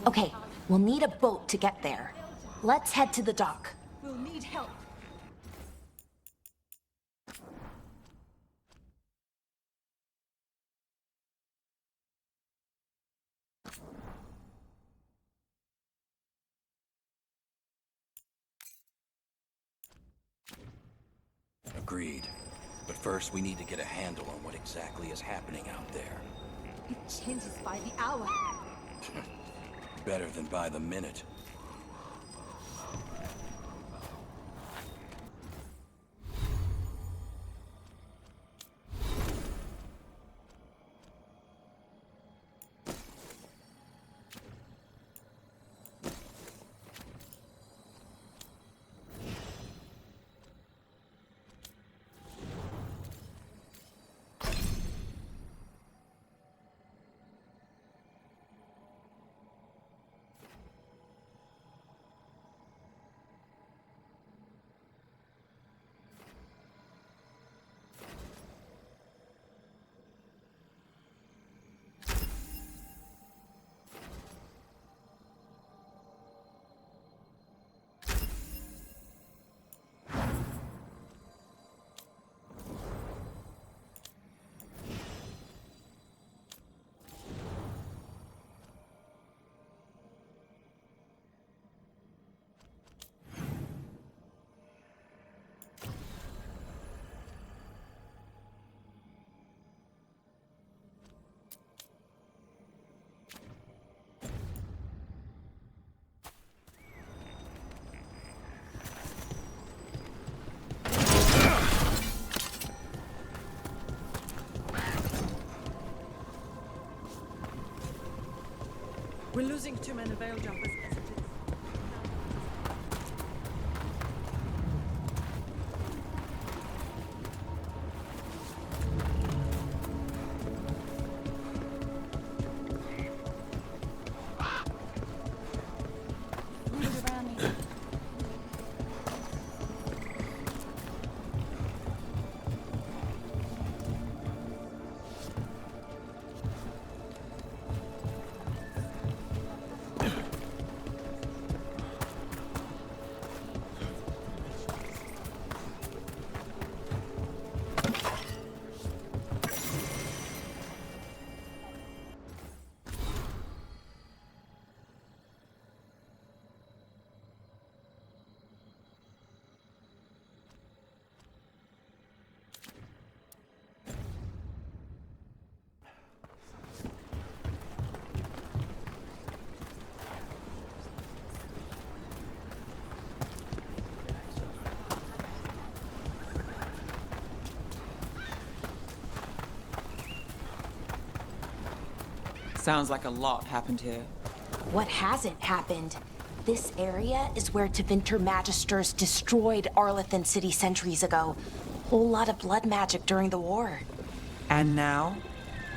Okay, we'll need a boat to get there. Let's head to the dock. We'll need help. Agreed. But first, we need to get a handle on what exactly is happening out there. It changes by the hour. Better than by the minute. We're losing too many veil jumpers as it is. Sounds like a lot happened here. What hasn't happened? This area is where Tevinter Magisters destroyed Arlathan City centuries ago. Whole lot of blood magic during the war. And now?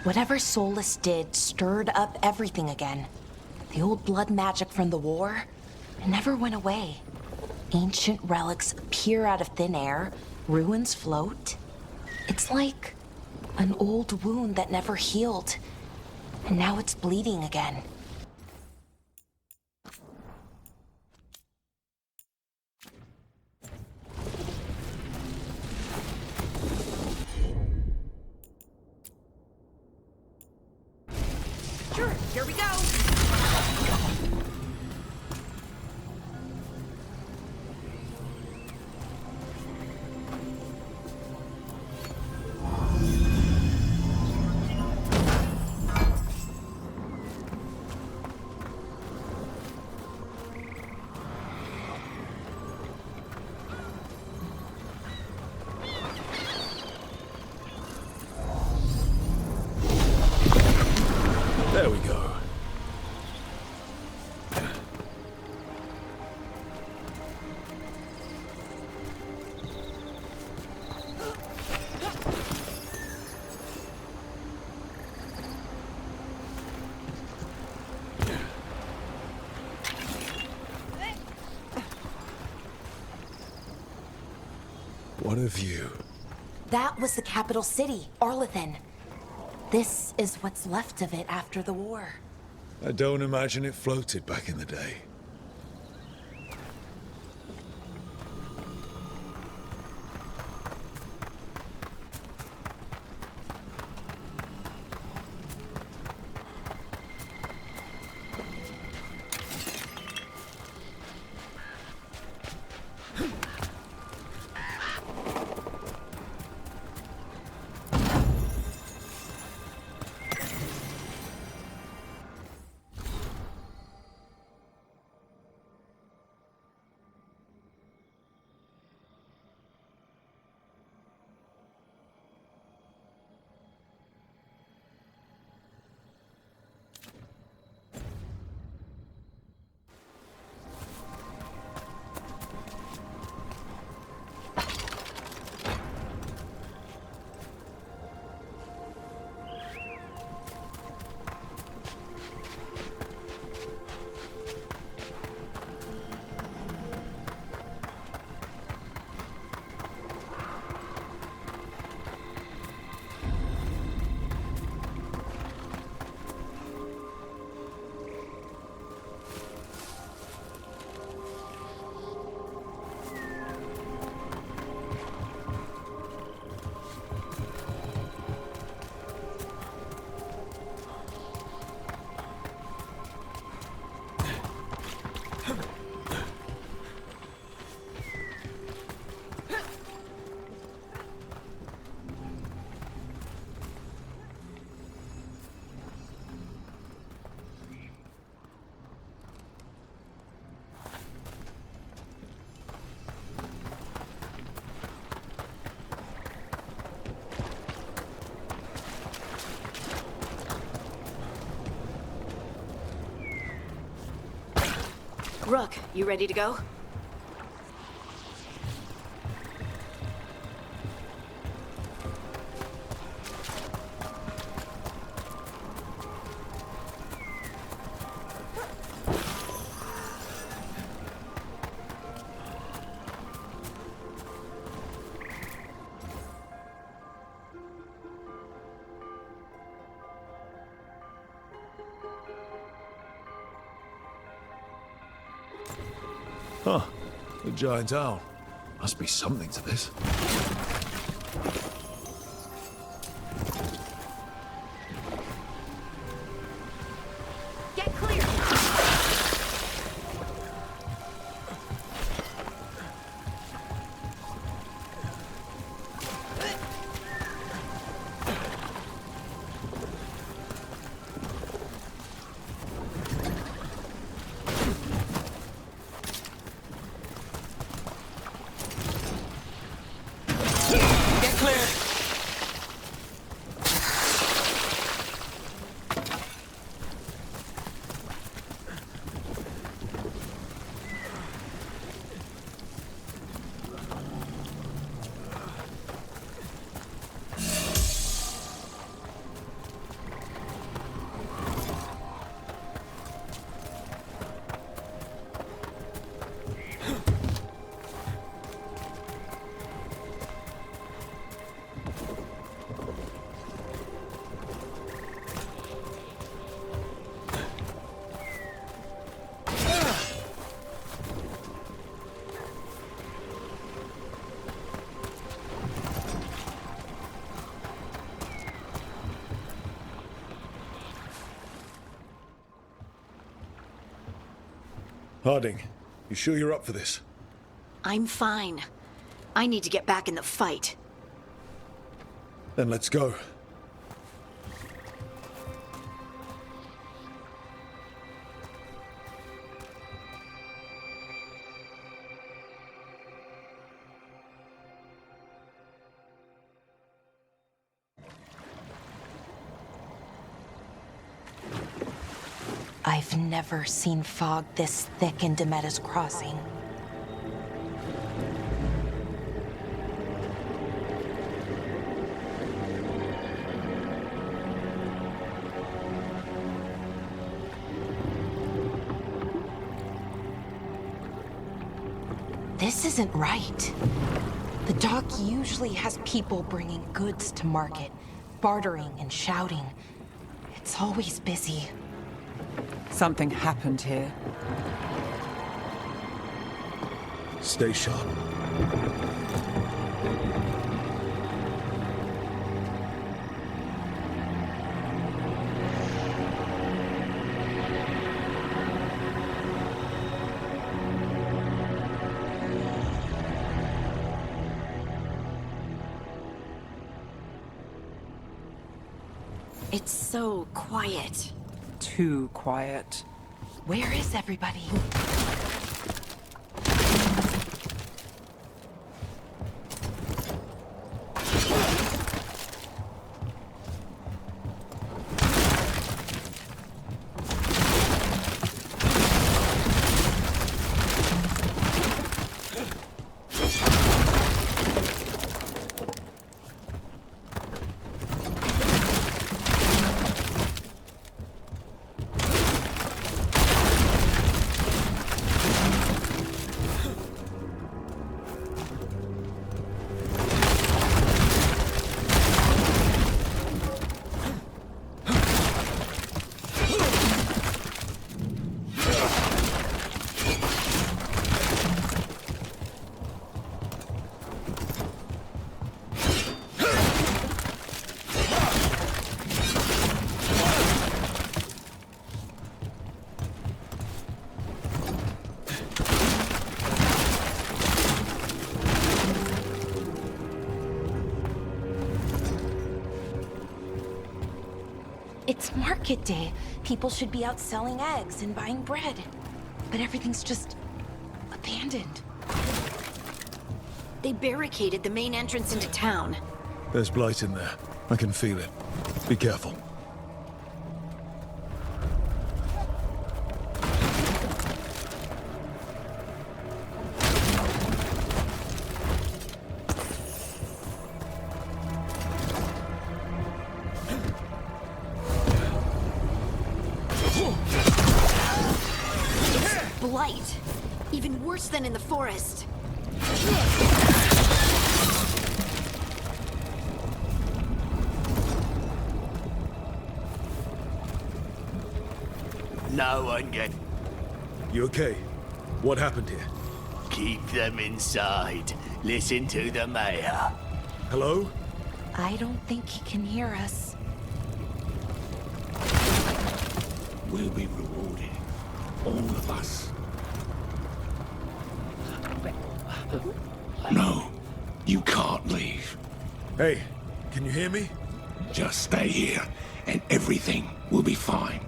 Whatever Solus did stirred up everything again. The old blood magic from the war, it never went away. Ancient relics appear out of thin air, ruins float. It's like an old wound that never healed. And now it's bleeding again. Sure, here we go. There we go. What a view. That was the capital city, Arlathan. This is what's left of it after the war. I don't imagine it floated back in the day. Rook, you ready to go? Huh. The giant owl. Must be something to this. Get clear! Get clear! Harding, you sure you're up for this? I'm fine. I need to get back in the fight. Then let's go. I've never seen fog this thick in Demeda's Crossing. This isn't right. The dock usually has people bringing goods to market, bartering and shouting. It's always busy. Something happened here. Stay sharp. It's so quiet. Too quiet. Where is everybody? It's market day. People should be out selling eggs and buying bread. But everything's just abandoned. They barricaded the main entrance into town. There's blight in there. I can feel it. Be careful. Blight. Even worse than in the forest. No one get. You okay? What happened here? Keep them inside. Listen to the mayor. Hello? I don't think he can hear us. We'll be rewarded. All of us. No, you can't leave. Hey, can you hear me? Just stay here, and everything will be fine.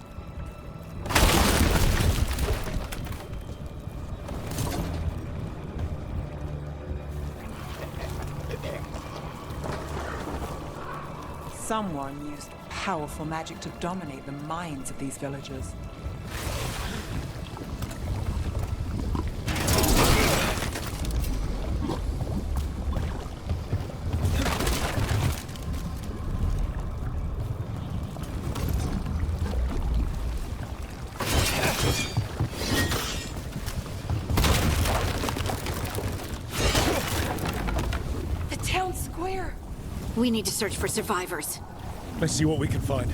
Someone used powerful magic to dominate the minds of these villagers. The town square! We need to search for survivors. Let's see what we can find.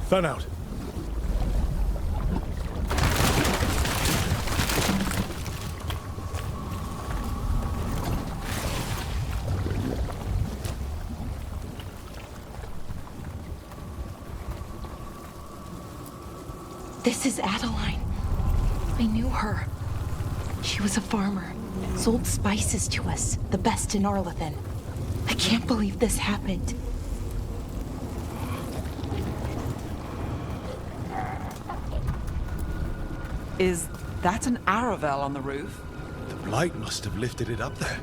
Fan out. This is Adeline. I knew her. She was a farmer. Sold spices to us, the best in Arlethan. I can't believe this happened. Is that an Aravel on the roof? The blight must have lifted it up there.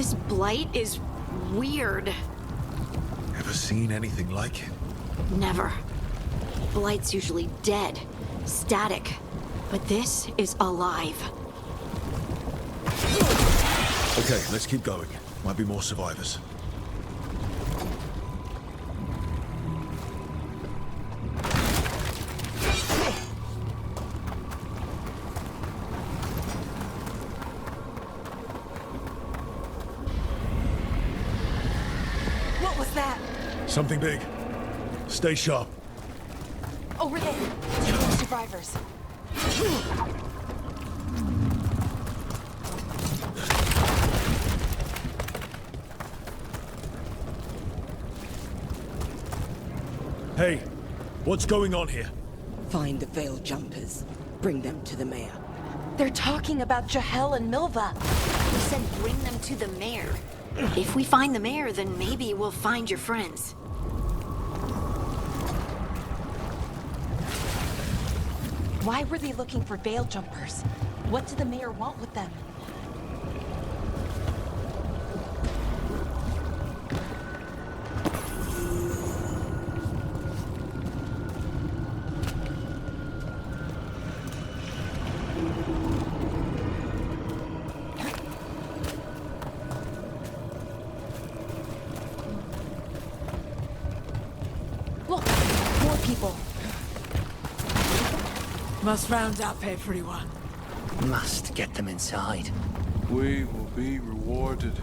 This blight is weird. Ever seen anything like it? Never. Blight's usually dead, static. But this is alive. Okay, let's keep going. Might be more survivors. What was that? Something big. Stay sharp. Over there. Two more survivors. Hey, what's going on here? Find the veil jumpers. Bring them to the mayor. They're talking about Jahel and Milva. He said bring them to the mayor. If we find the mayor, then maybe we'll find your friends. Why were they looking for veil jumpers? What did the mayor want with them? Look, more people. Must round up everyone. Must get them inside. We will be rewarded.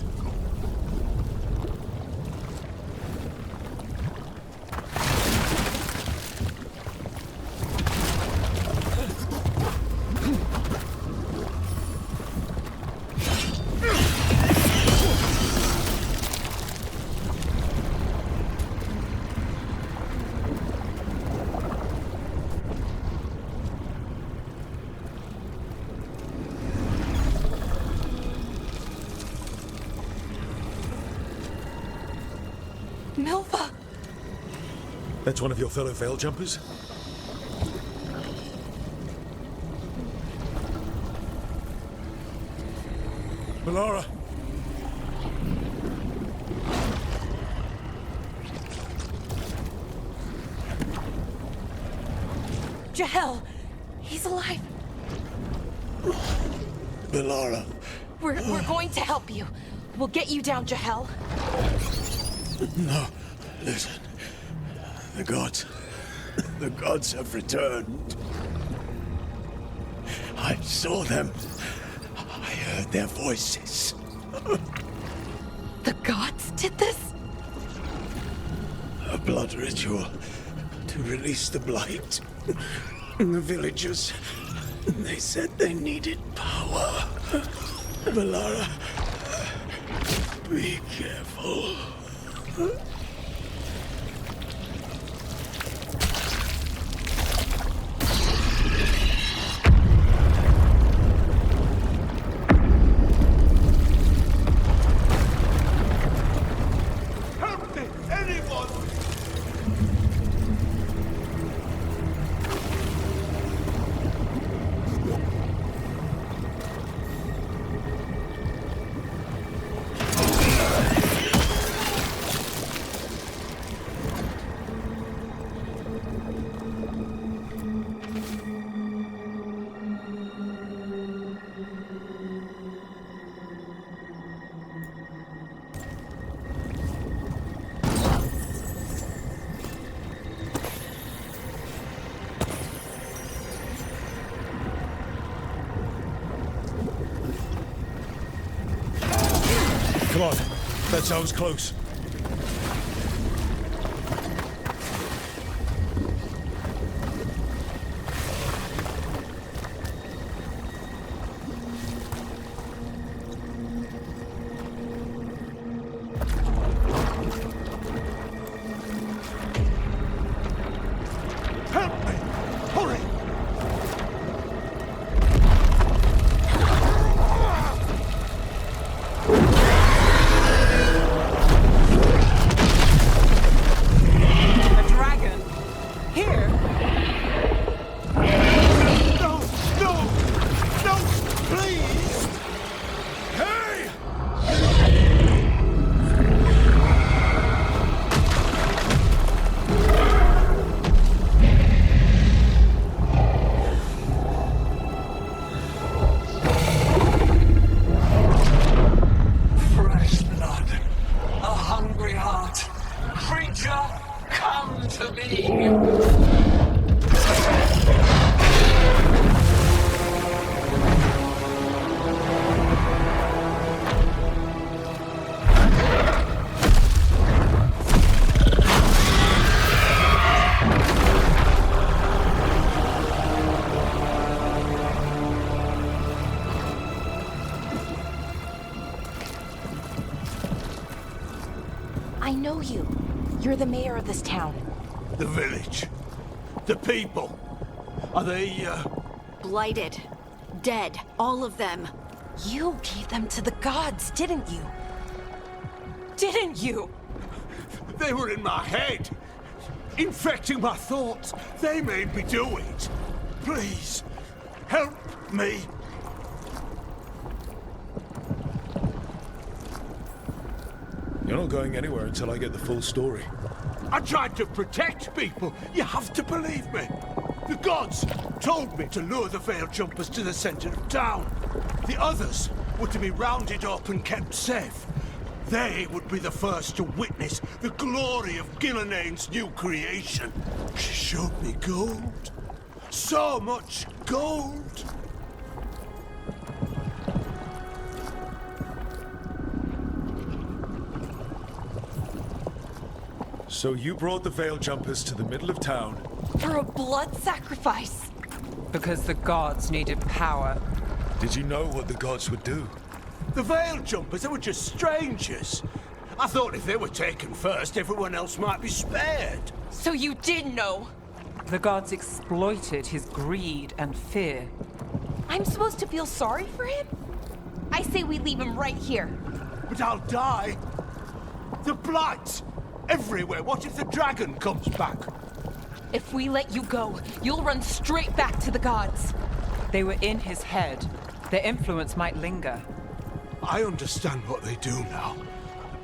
Milva! That's one of your fellow veil jumpers? Melara! Jahel! He's alive! Melara! We're going to help you. We'll get you down, Jahel. No, listen. The gods have returned. I saw them. I heard their voices. The gods did this? A blood ritual to release the blight. The villagers, they said they needed power. Melara, be careful. Help me! Anyone! Come on, that sounds close. Help me! Hurry! I know you. You're the mayor of this town. The village. The people. Are they, Blighted. Dead. All of them. You gave them to the gods, didn't you? Didn't you? They were in my head. Infecting my thoughts. They made me do it. Please, help me. You're not going anywhere until I get the full story. I tried to protect people. You have to believe me. The gods told me to lure the Veil Jumpers to the center of town. The others were to be rounded up and kept safe. They would be the first to witness the glory of Gilnenane's new creation. She showed me gold. So much gold. So you brought the Veil Jumpers to the middle of town? For a blood sacrifice. Because the gods needed power. Did you know what the gods would do? The Veil Jumpers, they were just strangers. I thought if they were taken first, everyone else might be spared. So you did know? The gods exploited his greed and fear. I'm supposed to feel sorry for him? I say we leave him right here. But I'll die. The blight! Everywhere. What if the dragon comes back? If we let you go, you'll run straight back to the gods. They were in his head. Their influence might linger. I understand what they do now.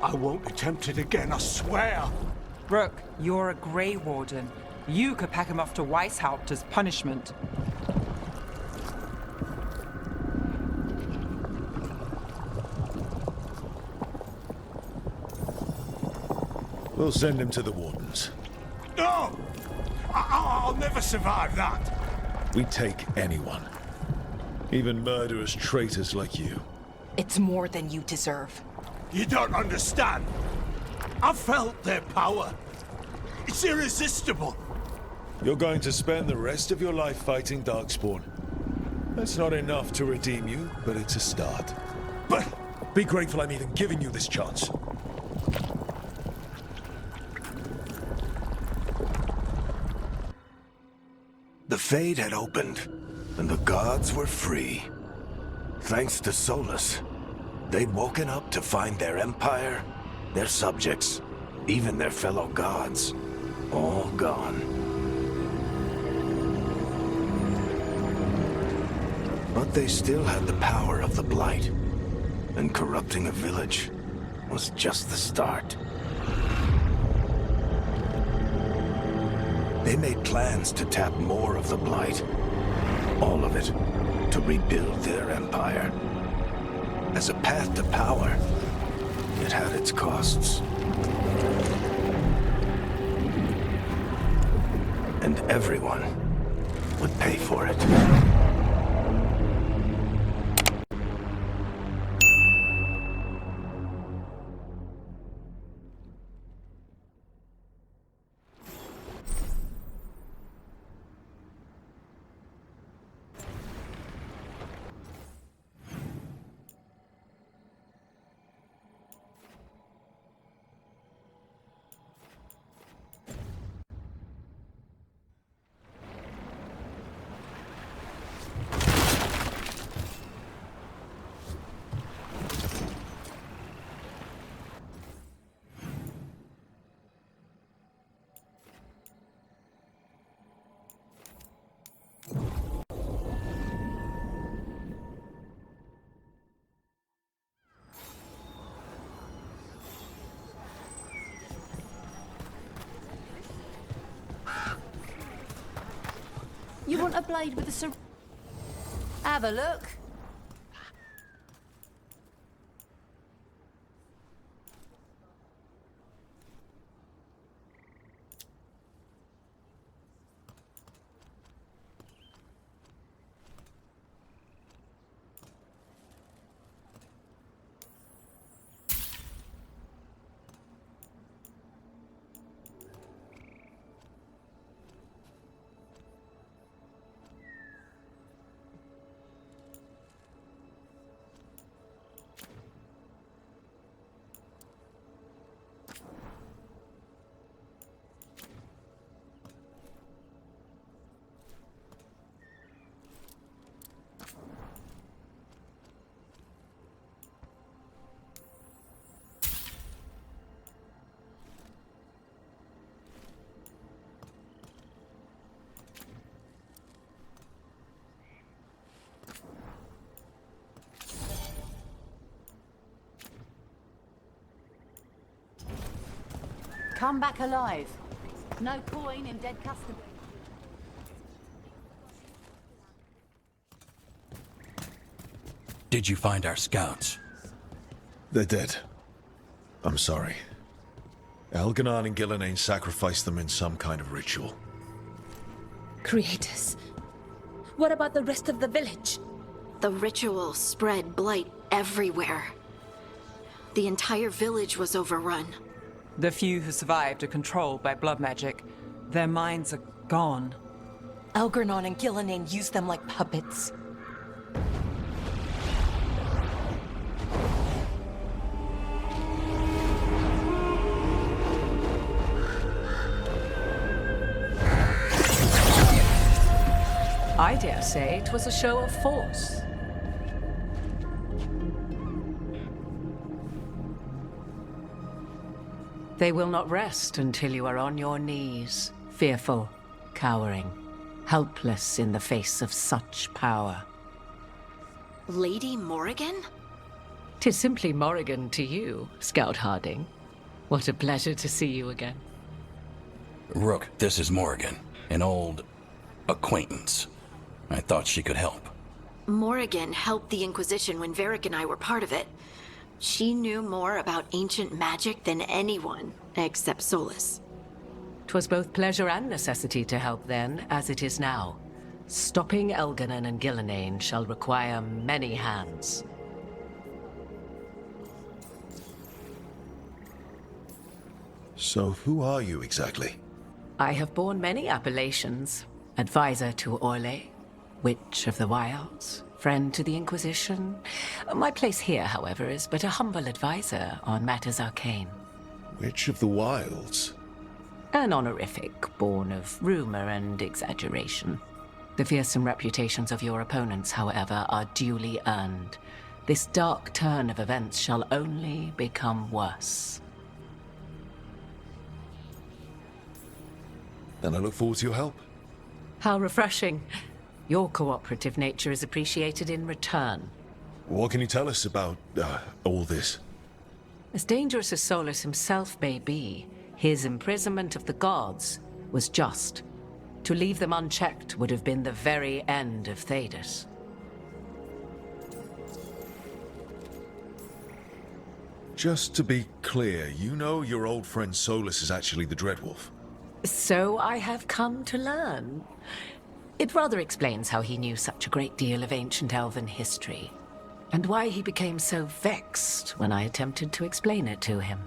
I won't be tempted again, I swear. Rook, you're a Grey Warden. You could pack him off to Weishaupt as punishment. We'll send him to the Wardens. No! I'll never survive that. We take anyone. Even murderous traitors like you. It's more than you deserve. You don't understand. I felt their power. It's irresistible. You're going to spend the rest of your life fighting Darkspawn. That's not enough to redeem you, but it's a start. But be grateful I'm even giving you this chance. The Fade had opened, and the gods were free. Thanks to Solus, they'd woken up to find their empire, their subjects, even their fellow gods, all gone. But they still had the power of the Blight, and corrupting a village was just the start. They made plans to tap more of the Blight. All of it. To rebuild their empire. As a path to power, it had its costs. And everyone would pay for it. You want a blade with a Have a look. Come back alive. No coin in dead custom. Did you find our scouts? They're dead. I'm sorry. Elganon and Gillenane sacrificed them in some kind of ritual. Creators. What about the rest of the village? The ritual spread blight everywhere. The entire village was overrun. The few who survived are controlled by blood magic. Their minds are gone. Elganon and Gillenane used them like puppets. I dare say it was a show of force. They will not rest until you are on your knees, fearful, cowering, helpless in the face of such power. Lady Morrigan? 'Tis simply Morrigan to you, Scout Harding. What a pleasure to see you again. Rook, this is Morrigan, an old acquaintance. I thought she could help. Morrigan helped the Inquisition when Varric and I were part of it. She knew more about ancient magic than anyone, except Solus. 'Twas both pleasure and necessity to help then, as it is now. Stopping Elganon and Gillenane shall require many hands. So who are you exactly? I have borne many appellations. Advisor to Orlais, Witch of the Wilds, friend to the Inquisition. My place here, however, is but a humble advisor on matters arcane. Witch of the Wilds? An honorific born of rumor and exaggeration. The fearsome reputations of your opponents, however, are duly earned. This dark turn of events shall only become worse. Then I look forward to your help. How refreshing. Your cooperative nature is appreciated in return. What can you tell us about all this? As dangerous as Solus himself may be, his imprisonment of the gods was just. To leave them unchecked would have been the very end of Thedas. Just to be clear, you know your old friend Solus is actually the Dreadwolf. So I have come to learn. It rather explains how he knew such a great deal of ancient elven history, and why he became so vexed when I attempted to explain it to him.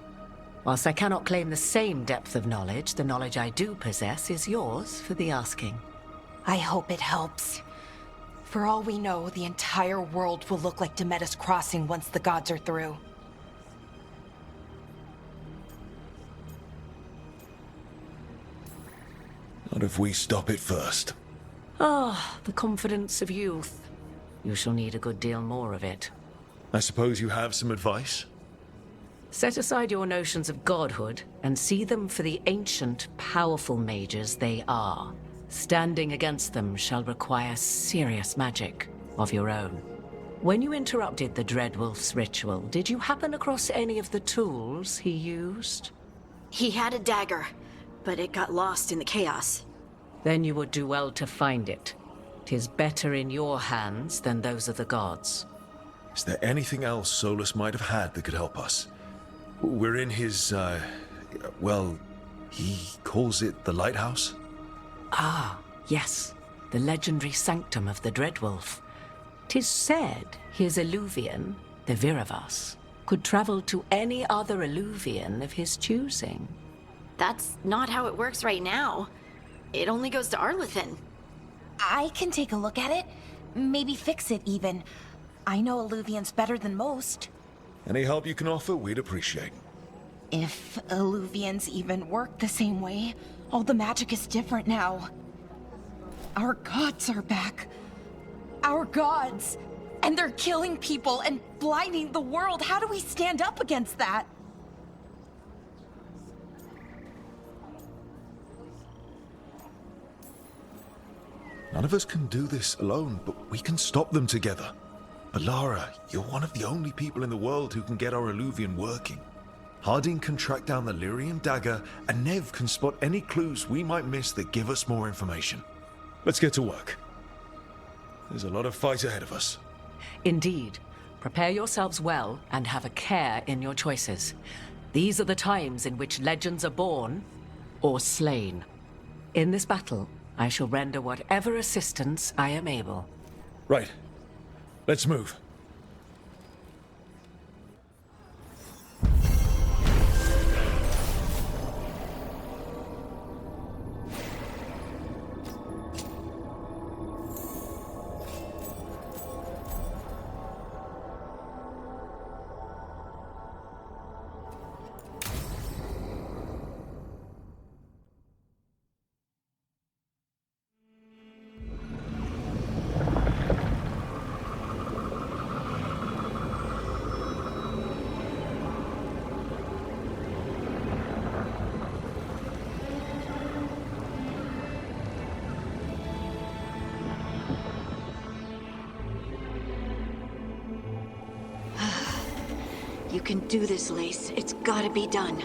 Whilst I cannot claim the same depth of knowledge, the knowledge I do possess is yours for the asking. I hope it helps. For all we know, the entire world will look like Demetus Crossing once the gods are through. Not if we stop it first. Ah, the confidence of youth. You shall need a good deal more of it. I suppose you have some advice? Set aside your notions of godhood and see them for the ancient, powerful mages they are. Standing against them shall require serious magic of your own. When you interrupted the Dreadwolf's ritual, did you happen across any of the tools he used? He had a dagger, but it got lost in the chaos. Then you would do well to find it. 'Tis better in your hands than those of the gods. Is there anything else Solus might have had that could help us? We're in his, well, he calls it the lighthouse? Ah, yes. The legendary sanctum of the Dreadwolf. 'Tis said his Illuvian, the Viravas, could travel to any other Illuvian of his choosing. That's not how it works right now. It only goes to Arlethan. I can take a look at it. Maybe fix it, even. I know Illuvians better than most. Any help you can offer, we'd appreciate. If Illuvians even work the same way, all the magic is different now. Our gods are back. Our gods! And they're killing people and blinding the world. How do we stand up against that? None of us can do this alone, but we can stop them together. Alara, you're one of the only people in the world who can get our Illuvian working. Harding can track down the Lyrium dagger, and Nev can spot any clues we might miss that give us more information. Let's get to work. There's a lot of fight ahead of us. Indeed. Prepare yourselves well and have a care in your choices. These are the times in which legends are born or slain. In this battle, I shall render whatever assistance I am able. Right. Let's move. You can do this, Lace. It's gotta be done.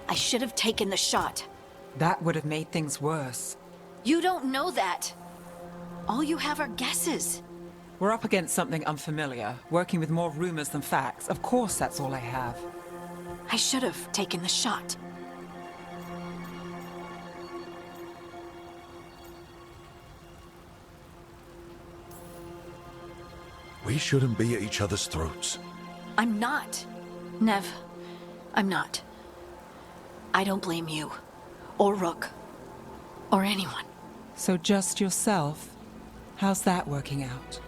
I should have taken the shot. That would have made things worse. You don't know that. All you have are guesses. We're up against something unfamiliar, working with more rumors than facts. Of course, that's all I have. I should have taken the shot. We shouldn't be at each other's throats. I'm not. Nev, I'm not. I don't blame you, or Rook, or anyone. So just yourself? How's that working out?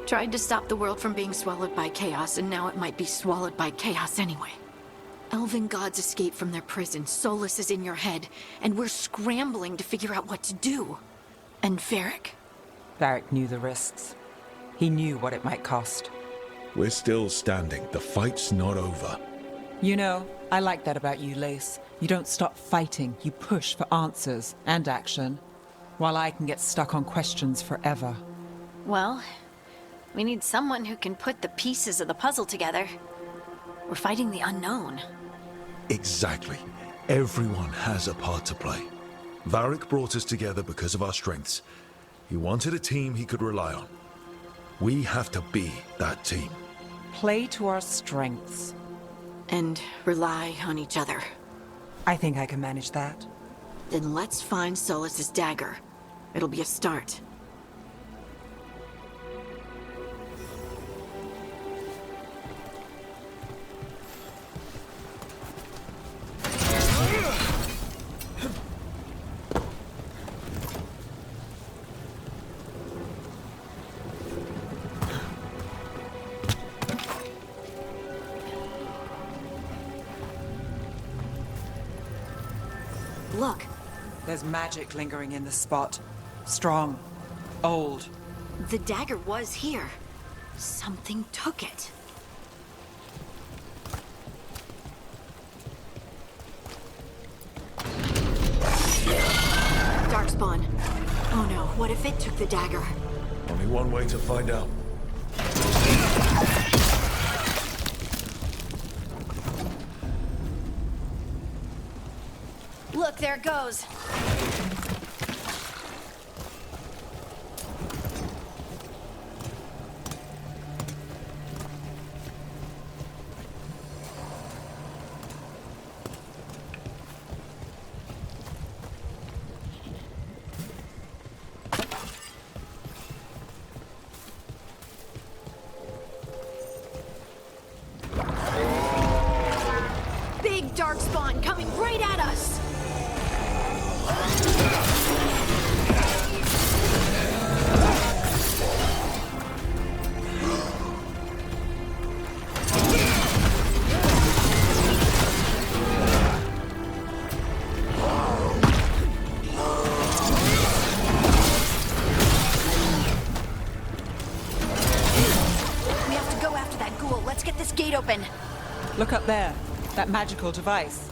Tried to stop the world from being swallowed by chaos, and now it might be swallowed by chaos anyway. Elven gods escape from their prison, Solus is in your head, and we're scrambling to figure out what to do. And Varric? Varric knew the risks. He knew what it might cost. We're still standing. The fight's not over. You know, I like that about you, Lace. You don't stop fighting, you push for answers and action, while I can get stuck on questions forever. Well, we need someone who can put the pieces of the puzzle together. We're fighting the unknown. Exactly. Everyone has a part to play. Varric brought us together because of our strengths. He wanted a team he could rely on. We have to be that team. Play to our strengths. And rely on each other. I think I can manage that. Then let's find Solus's dagger. It'll be a start. Look. There's magic lingering in this spot. Strong. Old. The dagger was here. Something took it. darkspawn. Oh no, what if it took the dagger? Only one way to find out. Look, there it goes. Big darkspawn coming right at us! We have to go after that ghoul. Let's get this gate open. Look up there. That magical device.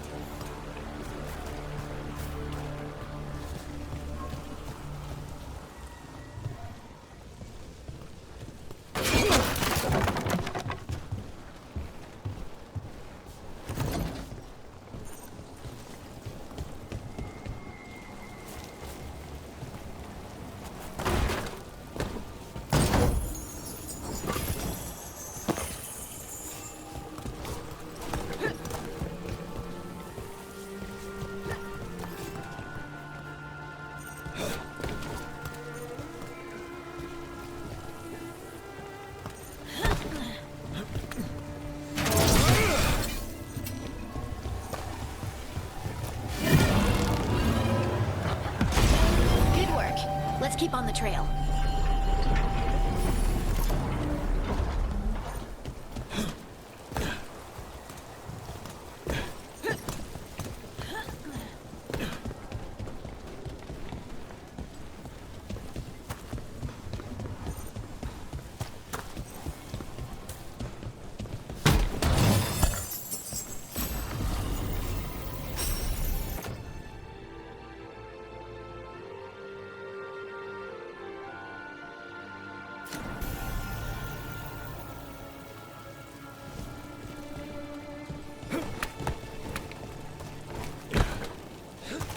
Let's keep on the trail.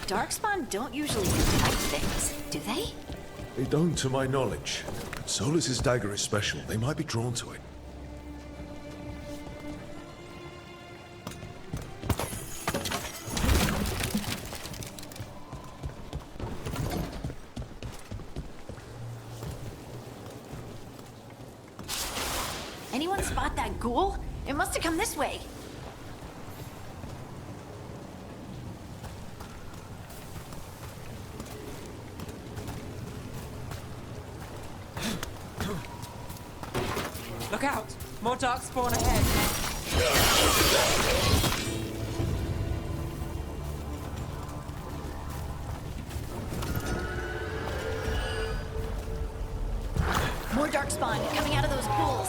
Darkspawn don't usually fight things, do they? They don't, to my knowledge. But Solus's dagger is special. They might be drawn to it. Anyone spot that ghoul? It must have come this way. Look out! More darkspawn ahead. More darkspawn coming out of those pools.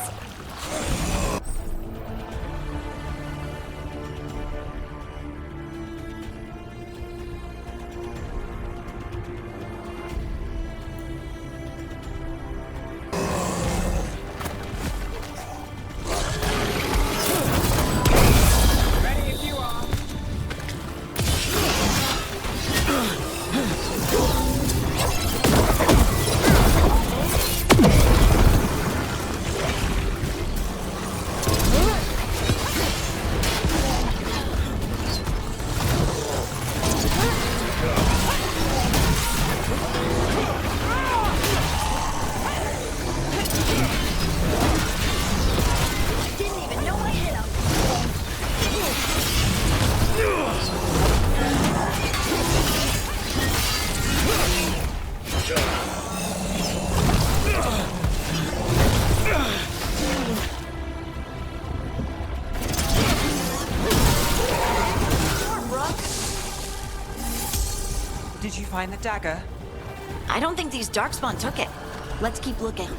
Did you find the dagger? I don't think these darkspawn took it. Let's keep looking.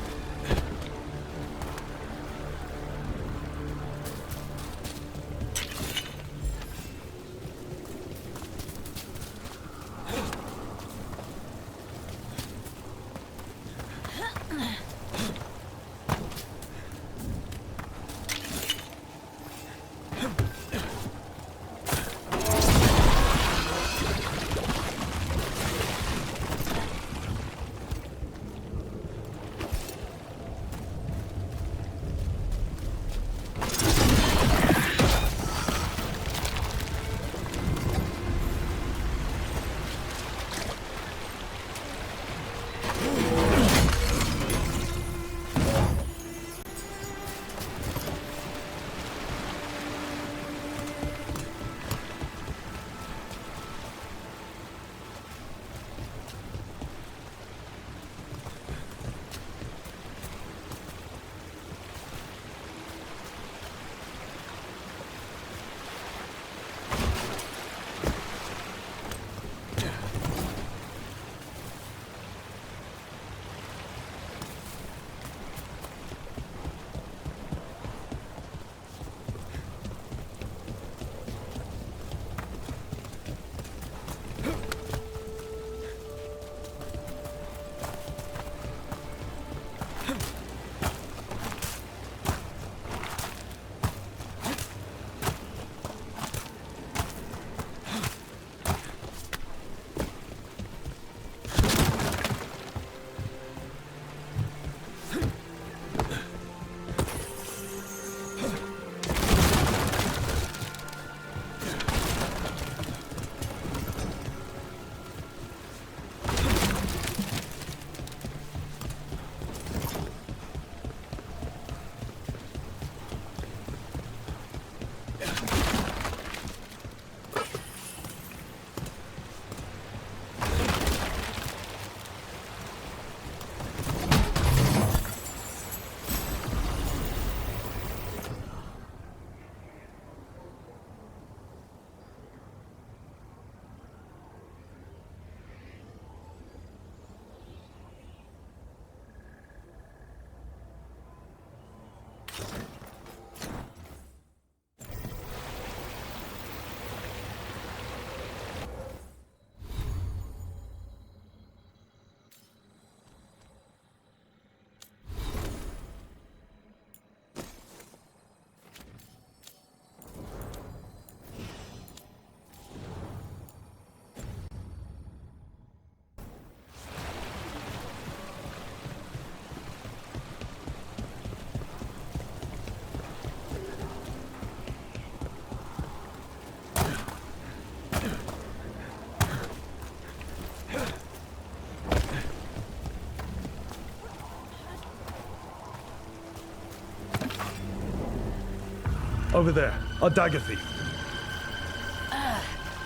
Over there, a dagger thief.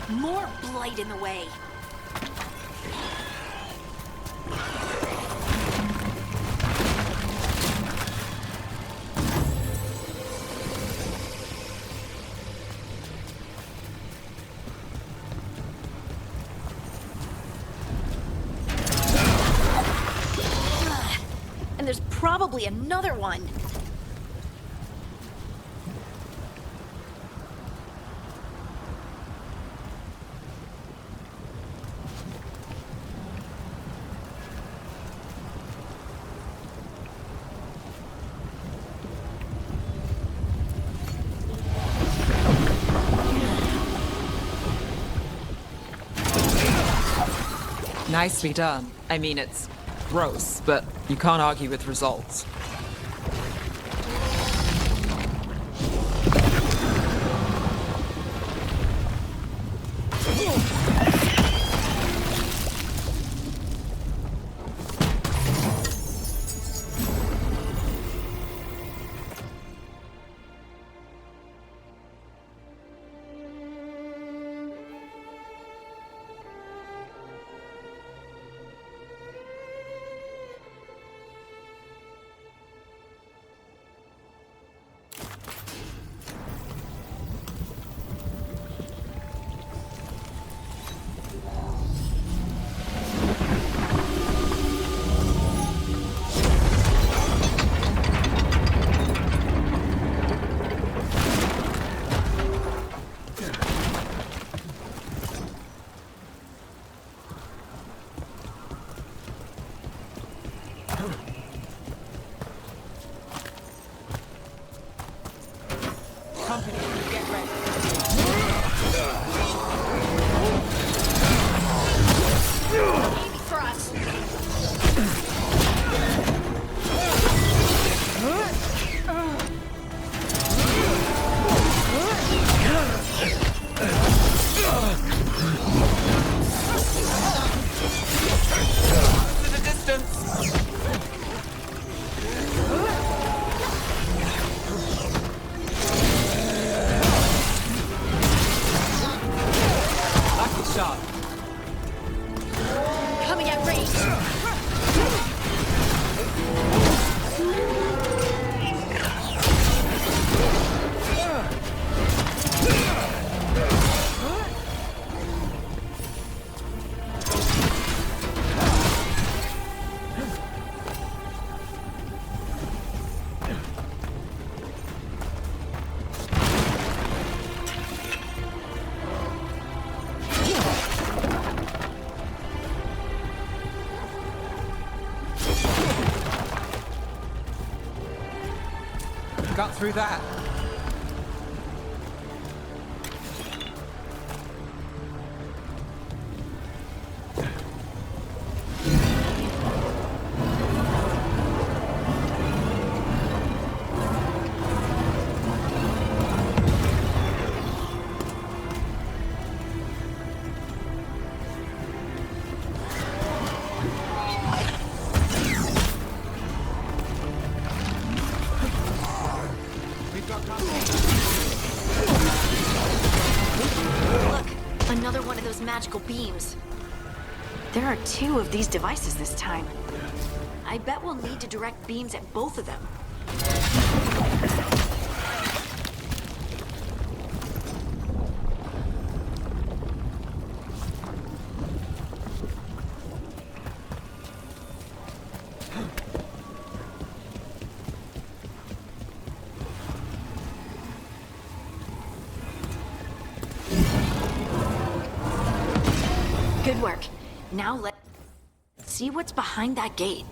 More blight in the way. And there's probably another one. Nicely done. I mean, it's gross, but you can't argue with results. Got through that. Another one of those magical beams. There are 2 of these devices this time. I bet we'll need to direct beams at both of them. Good work. Now let's see what's behind that gate.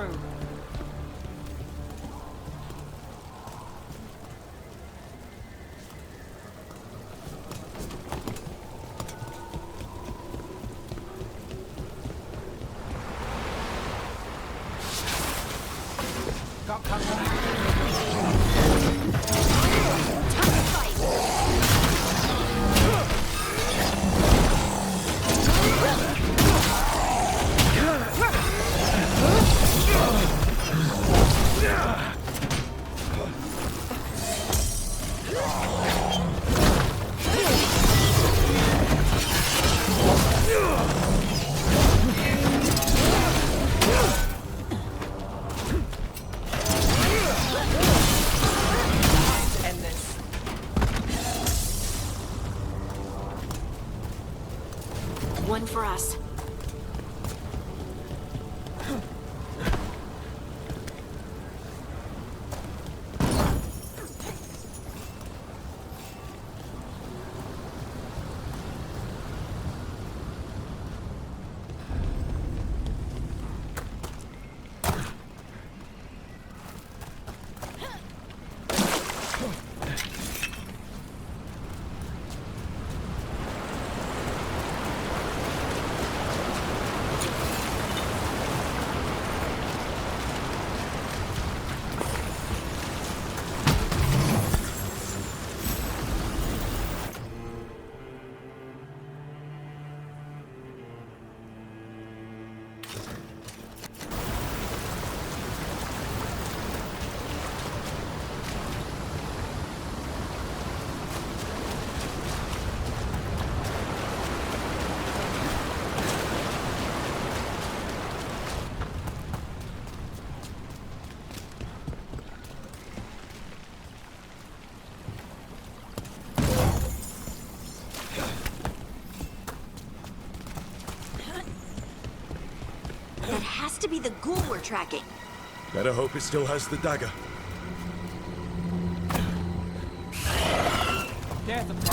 go! Got company. One for us. That has to be the ghoul we're tracking. Better hope it still has the dagger. Death of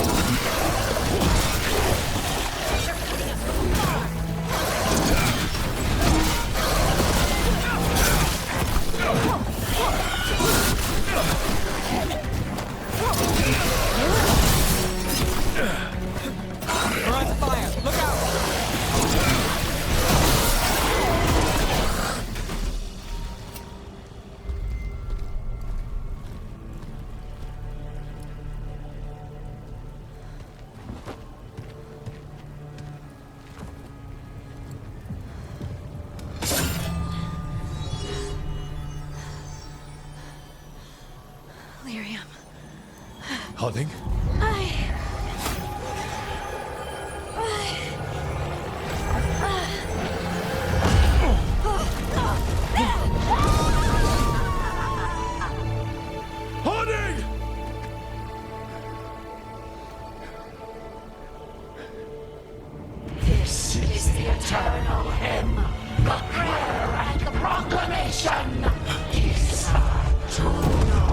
We're on fire! Look out! Lyrium. Harding? Harding! This is the eternal hymn, the prayer and the proclamation. Isa Tuno.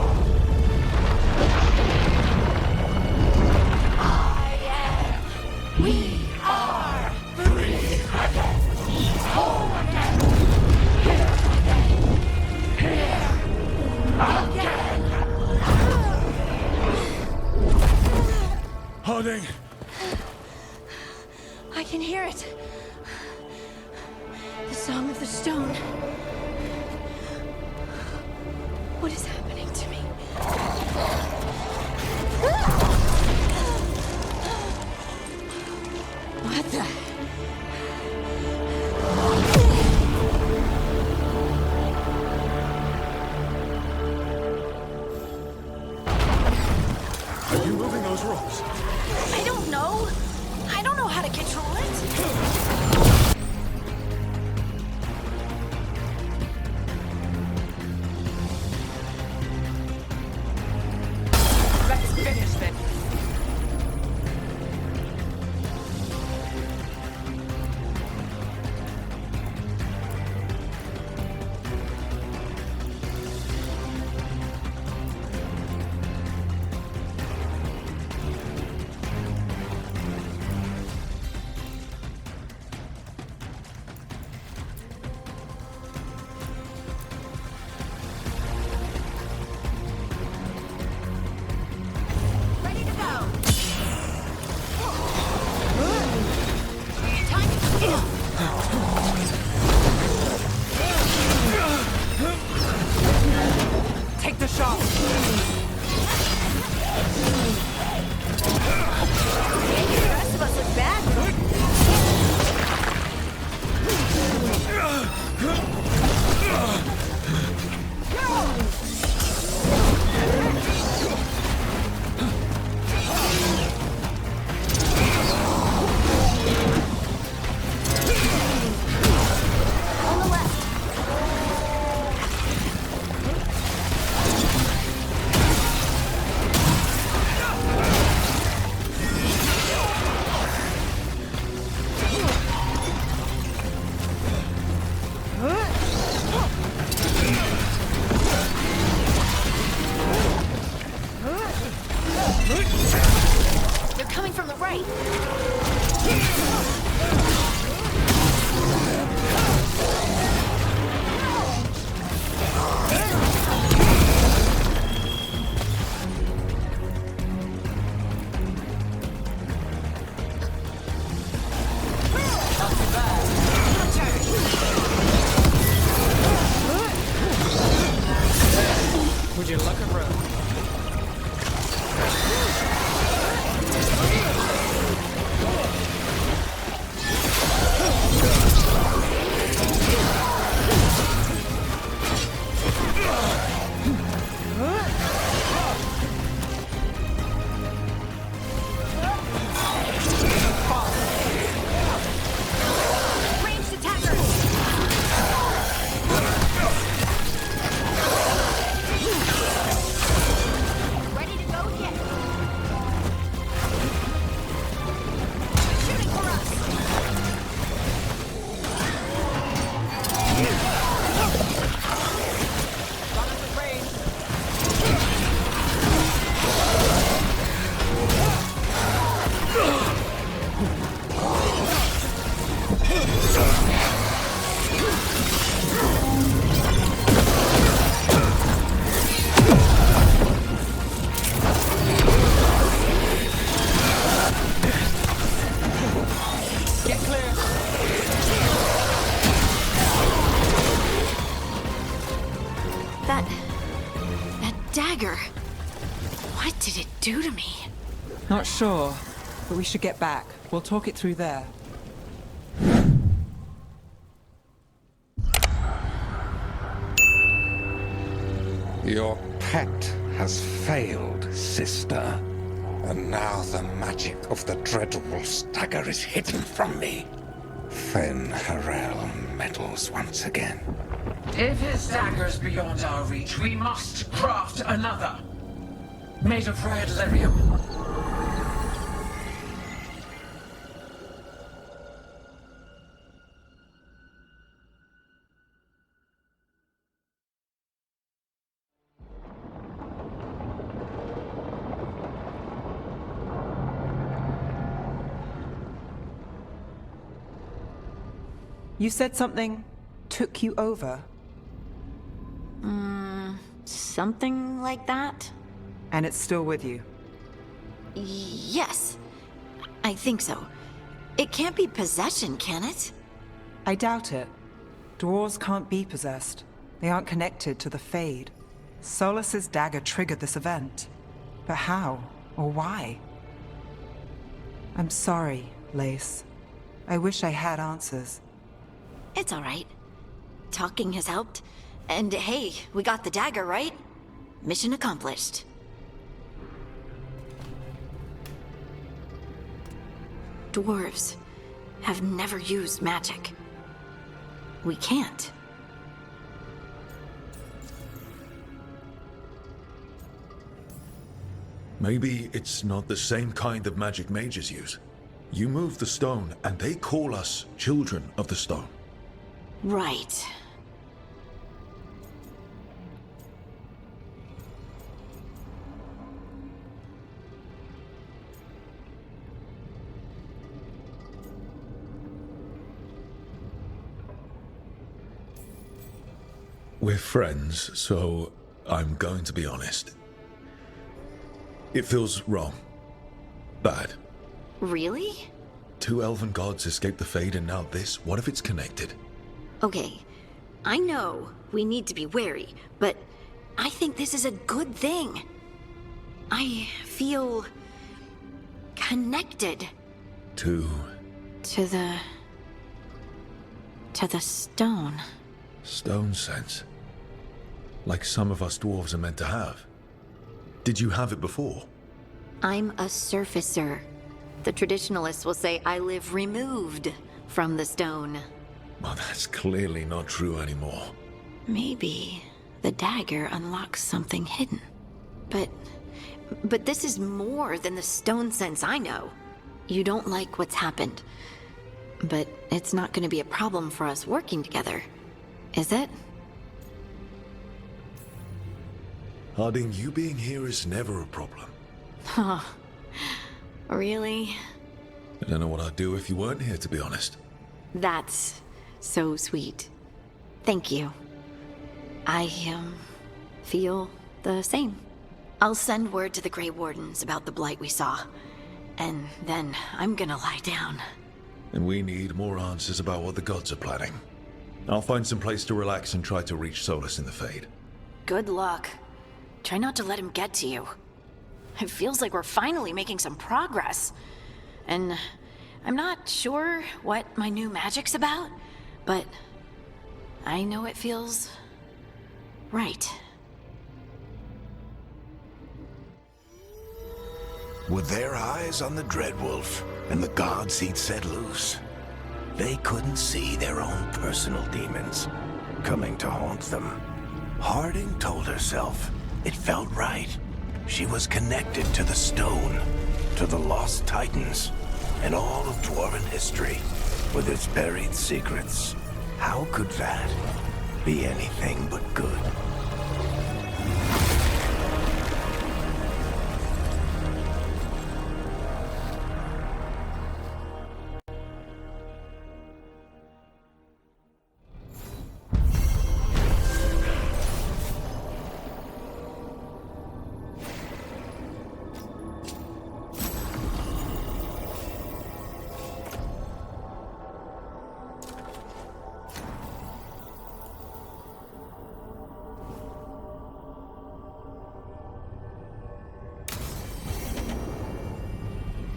We are free again, whole again, here again. Harding! I can hear it. The song of the stone. What is happening to me? What the? Are you moving those rocks? I don't know. I don't know how to control it. Let's finish this! your luck at Rook. Ranged attackers! Ready to go yet? Shooting for us! Runners with range. Get clear. That dagger. What did it do to me? Not sure, but we should get back. We'll talk it through there. Your pet has failed, sister. And now the magic of the Dreadwolf's dagger is hidden from me. Fen Harel meddles once again. If his dagger's beyond our reach, we must craft another. Made of red lyrium. You said something took you over, Something like that? and it's still with you. Yes. I think so. It can't be possession, can it? I doubt it. Dwarves can't be possessed. They aren't connected to the Fade. Solus's dagger triggered this event. But how? Or why? I'm sorry, Lace. I wish I had answers. It's all right. Talking has helped. And hey, we got the dagger, right? Mission accomplished. Dwarves have never used magic. We can't. Maybe it's not the same kind of magic mages use. You move the stone, and they call us children of the stone. Right. We're friends, so I'm going to be honest. It feels wrong. Bad. Really? Two elven gods escaped the Fade, and now this? What if it's connected? Okay, I know we need to be wary, but I think this is a good thing. I feel connected To to the stone. stone sense. Like some of us dwarves are meant to have. Did you have it before? I'm a surfacer. The traditionalists will say I live removed from the stone. Well, that's clearly not true anymore. Maybe the dagger unlocks something hidden. But this is more than the stone sense I know. You don't like what's happened. But it's not going to be a problem for us working together, is it? Harding, you being here is never a problem. Huh. Really? I don't know what I'd do if you weren't here, to be honest. That's so sweet. Thank you. I, feel the same. I'll send word to the Grey Wardens about the blight we saw. And then I'm gonna lie down. And we need more answers about what the gods are planning. I'll find some place to relax and try to reach Solus in the Fade. Good luck. Try not to let him get to you. It feels like we're finally making some progress. And I'm not sure what my new magic's about, but I know it feels right. With their eyes on the Dreadwolf and the gods he'd set loose, they couldn't see their own personal demons coming to haunt them. Harding told herself it felt right. She was connected to the stone, to the lost titans, and all of Dwarven history with its buried secrets. How could that be anything but good?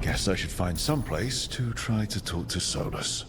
Guess I should find some place to try to talk to Solus.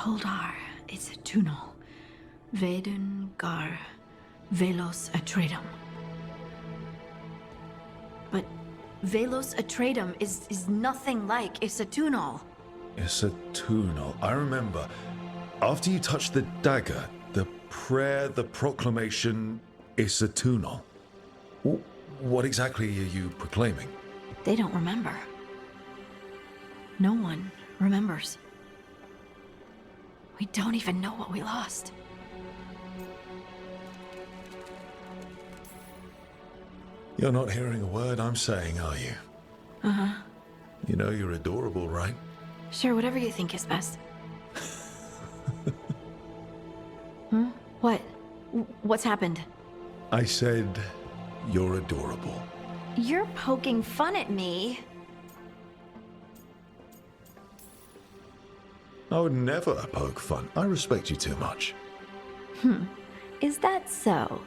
Toldar, it's a tunnel. Veilguard, Velos Atreidim. But Velos Atreidim is nothing like Isatunal. Isatunal. I remember. After you touched the dagger, the prayer, the proclamation, Isatunal. What exactly are you proclaiming? They don't remember. No one remembers. We don't even know what we lost. You're not hearing a word I'm saying, are you? Uh-huh. You know you're adorable, right? Sure, whatever you think is best. What? What's happened? I said you're adorable. You're poking fun at me. I would never poke fun. I respect you too much. Is that so?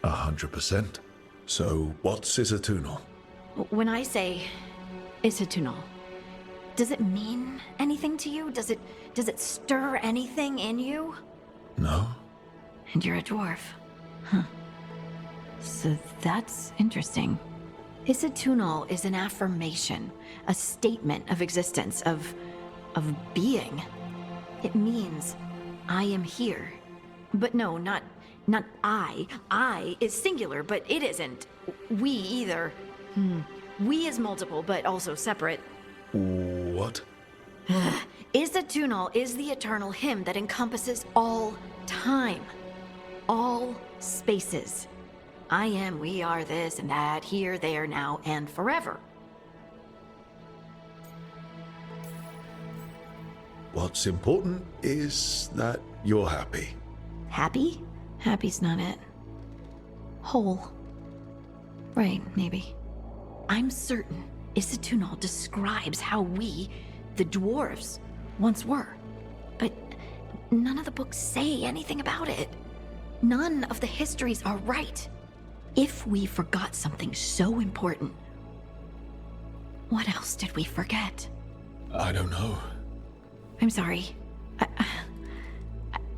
100%. So, what's Isatunal? When I say Isatunal, does it mean anything to you? Does it stir anything in you? No. And you're a dwarf. Huh. So that's interesting. Isatunal is an affirmation, a statement of existence, of being. It means I am here. But no, not I. I is singular, but it isn't. We either. We is multiple, but also separate. What? Isatunal is the eternal hymn that encompasses all time. All spaces. I am, we are, this and that, here, there, now, and forever. What's important is that you're happy. Happy? Happy's not it. Whole. Right, maybe. I'm certain Isatunal describes how we, the dwarves, once were. But none of the books say anything about it. None of the histories are right. If we forgot something so important, what else did we forget? I don't know. I'm sorry.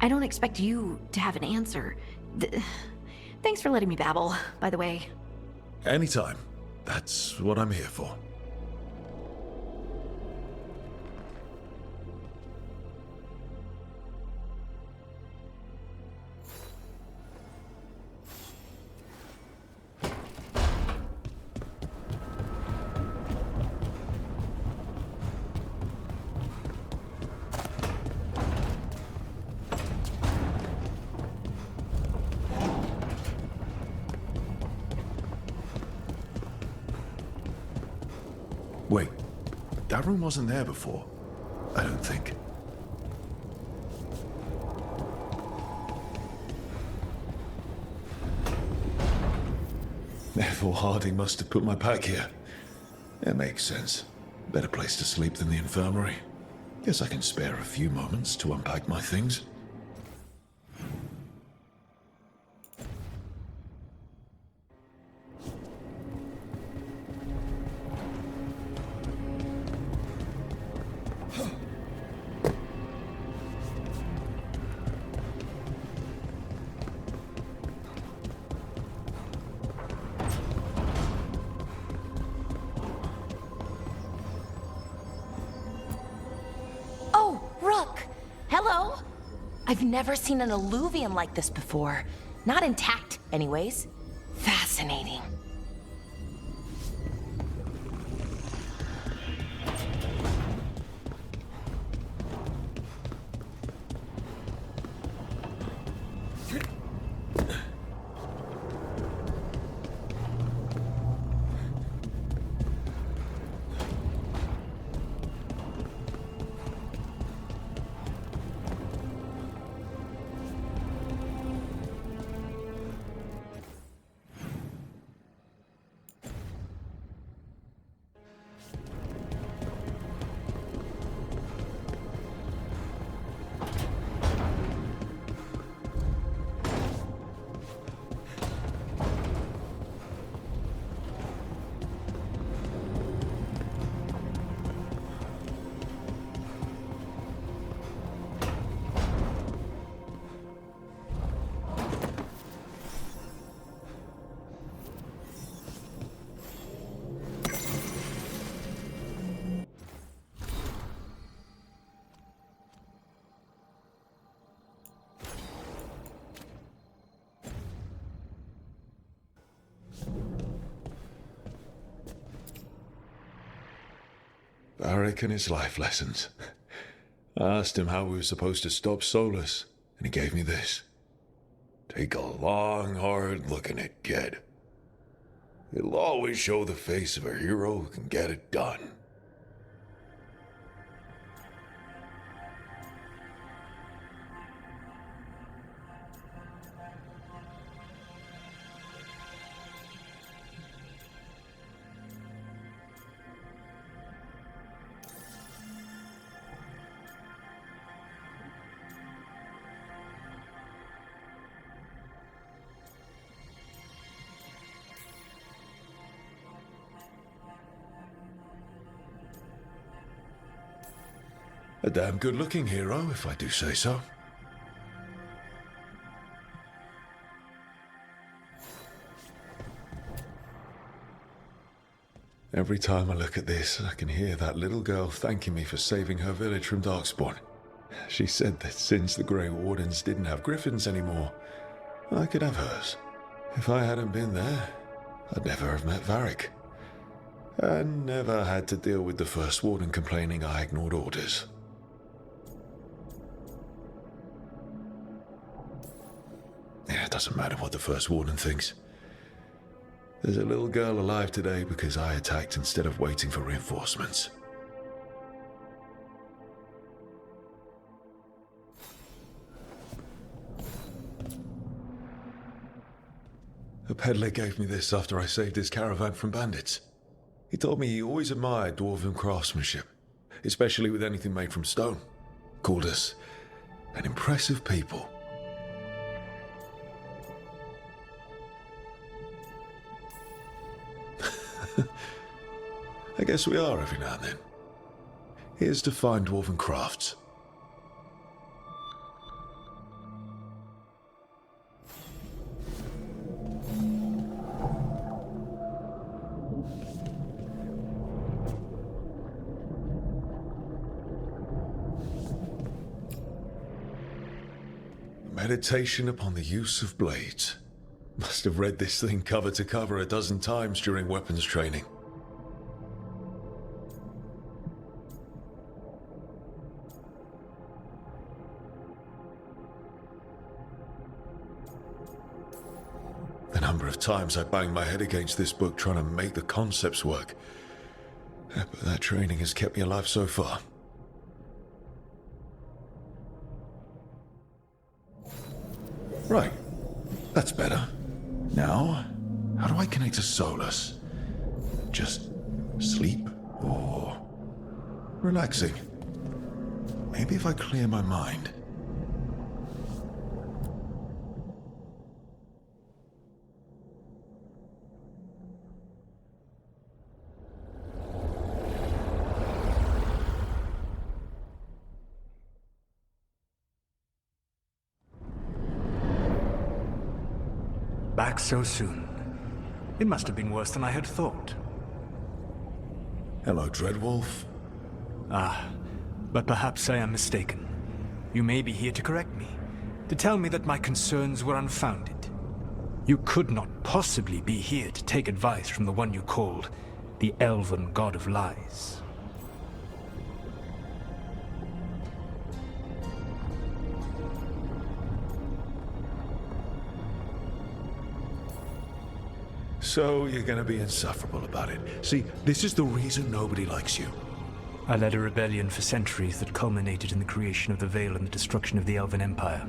I don't expect you to have an answer. Thanks for letting me babble, by the way. Anytime. That's what I'm here for. Wait, that room wasn't there before. I don't think. Therefore, Harding must have put my pack here. It makes sense. Better place to sleep than the infirmary. Guess I can spare a few moments to unpack my things. Rook! Hello? I've never seen an alluvium like this before. Not intact, anyways. Fascinating. Varric and his life lessons. I asked him how we were supposed to stop Solus, and he gave me this. Take a long, hard look at it, kid. It'll always show the face of a hero who can get it done. A damn good-looking hero, if I do say so. Every time I look at this, I can hear that little girl thanking me for saving her village from Darkspawn. She said that since the Grey Wardens didn't have griffins anymore, I could have hers. If I hadn't been there, I'd never have met Varric. And never had to deal with the First Warden complaining I ignored orders. Yeah, it doesn't matter what the First Warden thinks. There's a little girl alive today because I attacked instead of waiting for reinforcements. A peddler gave me this after I saved his caravan from bandits. He told me he always admired dwarven craftsmanship, especially with anything made from stone. Called us an impressive people. I guess we are every now and then. Here's to fine dwarven crafts. Meditation upon the use of blades. Must have read this thing cover to cover a dozen times during weapons training. The number of times I banged my head against this book trying to make the concepts work. But that training has kept me alive so far. Right. That's better. Now, how do I connect to Solus? Just sleep or relaxing? Maybe if I clear my mind. Back so soon. It must have been worse than I had thought. Hello, Dreadwolf. Ah, but perhaps I am mistaken. You may be here to correct me, to tell me that my concerns were unfounded. You could not possibly be here to take advice from the one you called the Elven God of Lies. So you're gonna be insufferable about it. See, this is the reason nobody likes you. I led a rebellion for centuries that culminated in the creation of the Veil and the destruction of the Elven Empire.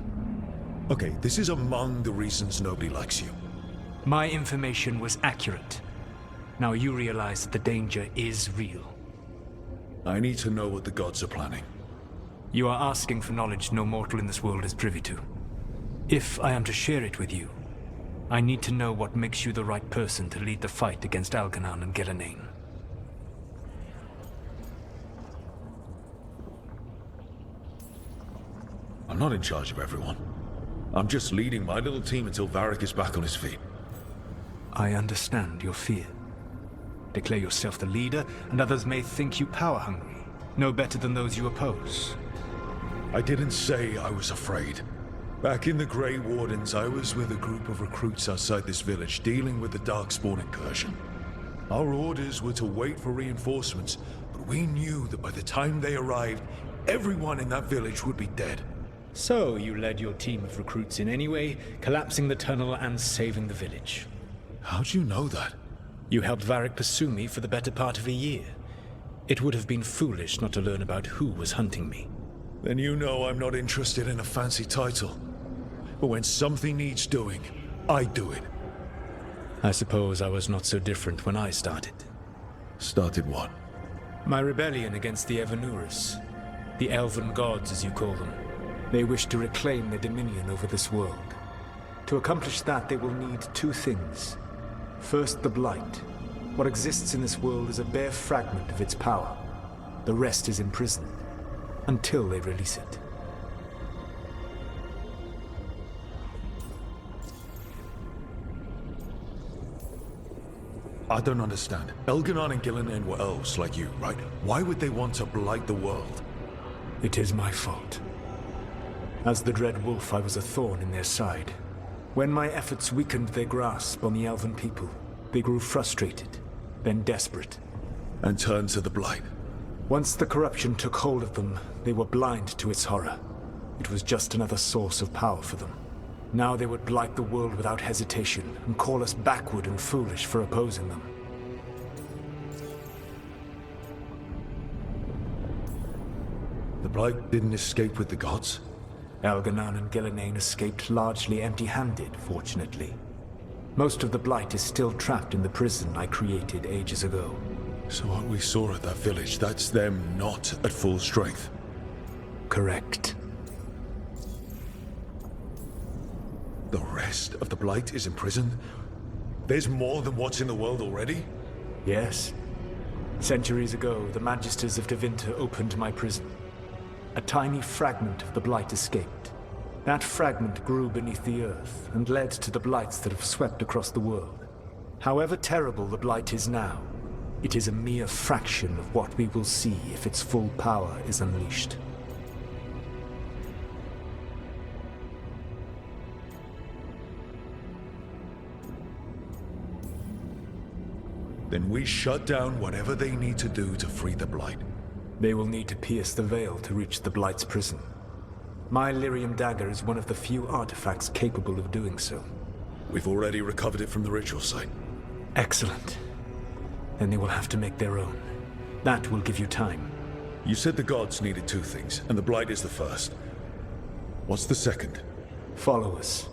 Okay, this is among the reasons nobody likes you. My information was accurate. Now you realize that the danger is real. I need to know what the gods are planning. You are asking for knowledge no mortal in this world is privy to. If I am to share it with you, I need to know what makes you the right person to lead the fight against Algernon and Geranane. I'm not in charge of everyone. I'm just leading my little team until Varric is back on his feet. I understand your fear. Declare yourself the leader, and others may think you power-hungry, no better than those you oppose. I didn't say I was afraid. Back in the Grey Wardens, I was with a group of recruits outside this village dealing with the Darkspawn incursion. Our orders were to wait for reinforcements, but we knew that by the time they arrived, everyone in that village would be dead. So you led your team of recruits in anyway, collapsing the tunnel and saving the village. How'd you know that? You helped Varric pursue me for the better part of a year. It would have been foolish not to learn about who was hunting me. Then you know I'm not interested in a fancy title. But when something needs doing, I do it. I suppose I was not so different when I started. Started what? My rebellion against the Evanurus. The elven gods, as you call them. They wish to reclaim their dominion over this world. To accomplish that, they will need two things. First, the Blight. What exists in this world is a bare fragment of its power. The rest is imprisoned, until they release it. I don't understand. Elganon and Gillinan were elves like you, right? Why would they want to blight the world? It is my fault. As the Dread Wolf, I was a thorn in their side. When my efforts weakened their grasp on the elven people, they grew frustrated, then desperate. And turned to the Blight. Once the corruption took hold of them, they were blind to its horror. It was just another source of power for them. Now they would blight the world without hesitation, and call us backward and foolish for opposing them. The Blight didn't escape with the gods? Elganon and Gillinan escaped largely empty-handed, fortunately. Most of the Blight is still trapped in the prison I created ages ago. So what we saw at that village, that's them not at full strength? Correct. The rest of the Blight is imprisoned? There's more than what's in the world already? Yes. Centuries ago, the Magisters of Tevinter opened my prison. A tiny fragment of the Blight escaped. That fragment grew beneath the earth and led to the Blights that have swept across the world. However terrible the Blight is now, it is a mere fraction of what we will see if its full power is unleashed. Then we shut down whatever they need to do to free the Blight. They will need to pierce the veil to reach the Blight's prison. My Lyrium dagger is one of the few artifacts capable of doing so. We've already recovered it from the ritual site. Excellent. Then they will have to make their own. That will give you time. You said the gods needed two things, and the Blight is the first. What's the second? Followers.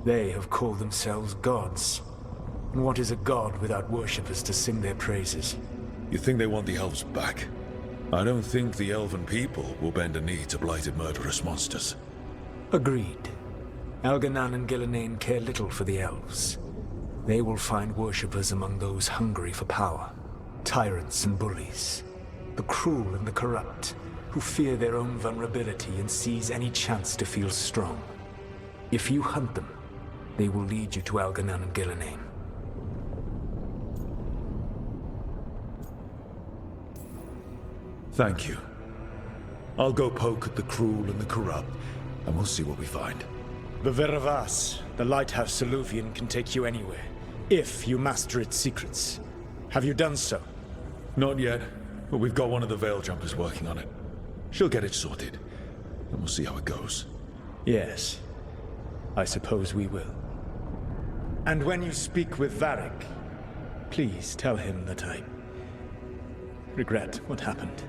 They have called themselves gods. And what is a god without worshippers to sing their praises? You think they want the elves back? I don't think the elven people will bend a knee to blighted murderous monsters. Agreed. Elganon and Gillinan care little for the elves. They will find worshippers among those hungry for power. Tyrants and bullies. The cruel and the corrupt, who fear their own vulnerability and seize any chance to feel strong. If you hunt them, they will lead you to Elganon and Gillinan. Thank you. I'll go poke at the cruel and the corrupt, and we'll see what we find. The Veravas, the lighthouse Soluvian, can take you anywhere, if you master its secrets. Have you done so? Not yet, but we've got one of the Veil Jumpers working on it. She'll get it sorted, and we'll see how it goes. Yes, I suppose we will. And when you speak with Varric, please tell him that I regret what happened.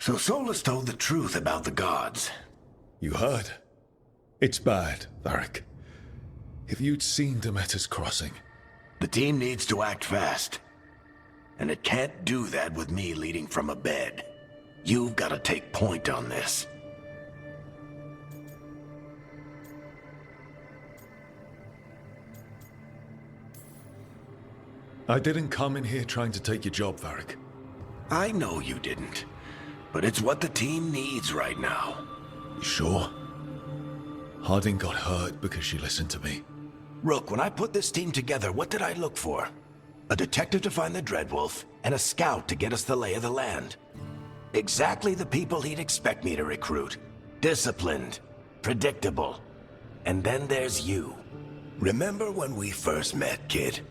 So Solus told the truth about the gods. You heard? It's bad, Varric. If you'd seen Demeter's crossing... The team needs to act fast. And it can't do that with me leading from a bed. You've got to take point on this. I didn't come in here trying to take your job, Varric. I know you didn't. But it's what the team needs right now. You sure? Harding got hurt because she listened to me. Rook, when I put this team together, what did I look for? A detective to find the Dreadwolf, and a scout to get us the lay of the land. Exactly the people he'd expect me to recruit. Disciplined, predictable. And then there's you. Remember when we first met, kid?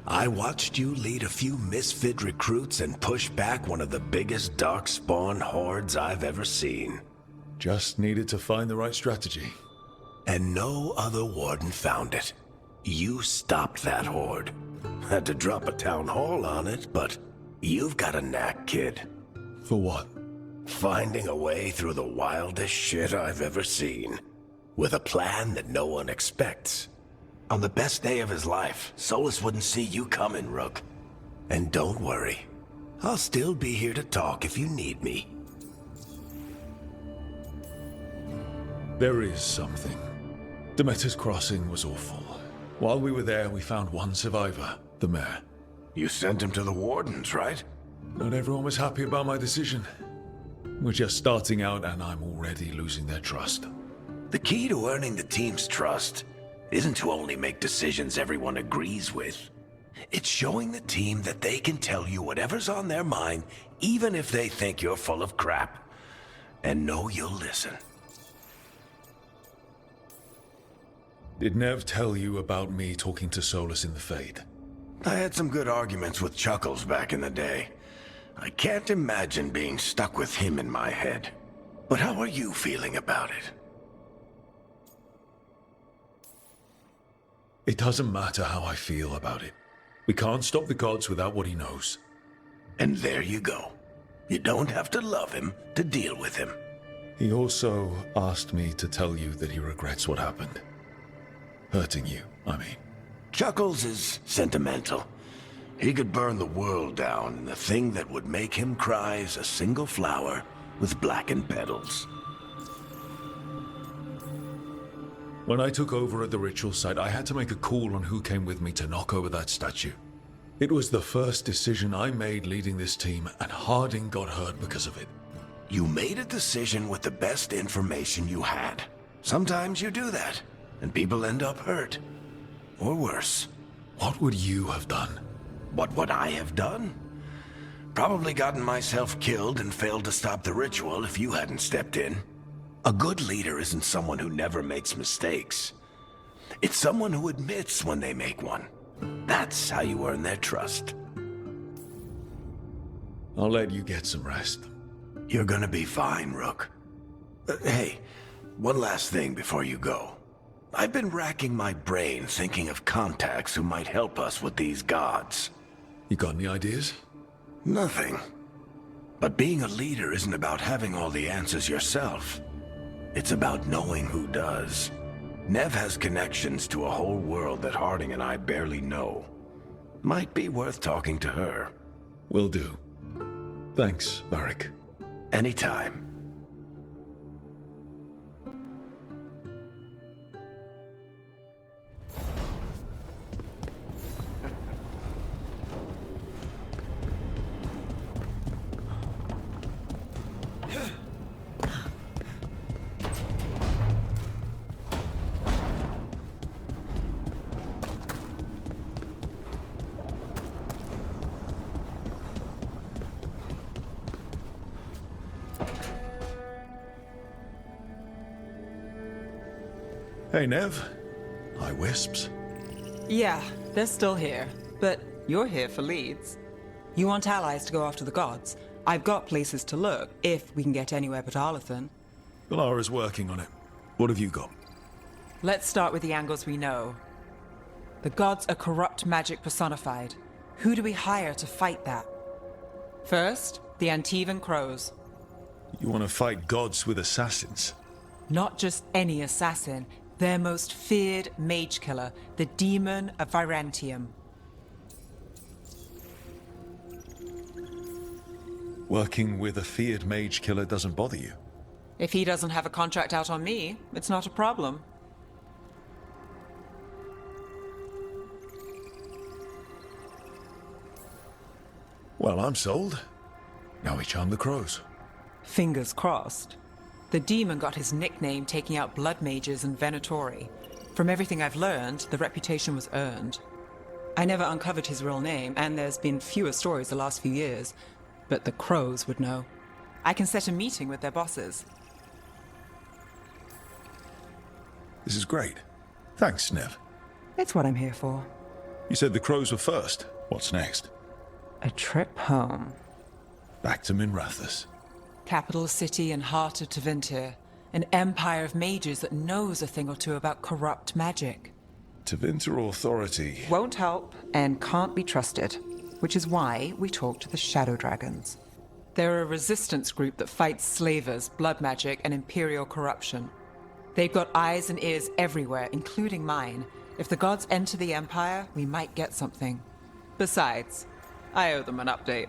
I watched you lead a few misfit recruits and push back one of the biggest darkspawn hordes I've ever seen. Just needed to find the right strategy. And no other warden found it. You stopped that horde. Had to drop a town hall on it, but you've got a knack, kid. For what? Finding a way through the wildest shit I've ever seen. With a plan that no one expects. On the best day of his life, Solus wouldn't see you coming, Rook. And don't worry. I'll still be here to talk if you need me. There is something. Demeter's crossing was awful. While we were there, we found one survivor, the mayor. You sent him to the wardens, right? Not everyone was happy about my decision. We're just starting out and I'm already losing their trust. The key to earning the team's trust isn't to only make decisions everyone agrees with. It's showing the team that they can tell you whatever's on their mind, even if they think you're full of crap. And know you'll listen. Did Nev tell you about me talking to Solus in the Fade? I had some good arguments with Chuckles back in the day. I can't imagine being stuck with him in my head. But how are you feeling about it? It doesn't matter how I feel about it. We can't stop the gods without what he knows. And there you go. You don't have to love him to deal with him. He also asked me to tell you that he regrets what happened. Hurting you, I mean. Chuckles is sentimental. He could burn the world down, and the thing that would make him cry is a single flower with blackened petals. When I took over at the ritual site, I had to make a call on who came with me to knock over that statue. It was the first decision I made leading this team, and Harding got hurt because of it. You made a decision with the best information you had. Sometimes you do that, and people end up hurt. Or worse. What would you have done? What would I have done? Probably gotten myself killed and failed to stop the ritual if you hadn't stepped in. A good leader isn't someone who never makes mistakes. It's someone who admits when they make one. That's how you earn their trust. I'll let you get some rest. You're gonna be fine, Rook. Hey, one last thing before you go. I've been racking my brain thinking of contacts who might help us with these gods. You got any ideas? Nothing. But being a leader isn't about having all the answers yourself. It's about knowing who does. Nev has connections to a whole world that Harding and I barely know. Might be worth talking to her. Will do. Thanks, Varric. Anytime. Hey, Nev. Hi, Wisps. Yeah, they're still here. But you're here for leads. You want allies to go after the gods? I've got places to look, if we can get anywhere but Arlathan. Valara's working on it. What have you got? Let's start with the angles we know. The gods are corrupt magic personified. Who do we hire to fight that? First, the Antivan Crows. You want to fight gods with assassins? Not just any assassin, their most feared mage killer, the Demon of Virantium. Working with a feared mage killer doesn't bother you? If he doesn't have a contract out on me, it's not a problem. Well, I'm sold. Now we charm the crows. Fingers crossed. The demon got his nickname taking out blood mages and venatori. From everything I've learned, the reputation was earned. I never uncovered his real name, and there's been fewer stories the last few years, but the crows would know. I can set a meeting with their bosses. This is great. Thanks, Nev. It's what I'm here for. You said the crows were first. What's next? A trip home. Back to Minrathous. Capital city and heart of Tevinter. An empire of mages that knows a thing or two about corrupt magic. Tevinter authority. Won't help and can't be trusted, which is why we talk to the Shadow Dragons. They're a resistance group that fights slavers, blood magic, and imperial corruption. They've got eyes and ears everywhere, including mine. If the gods enter the Empire, we might get something. Besides, I owe them an update.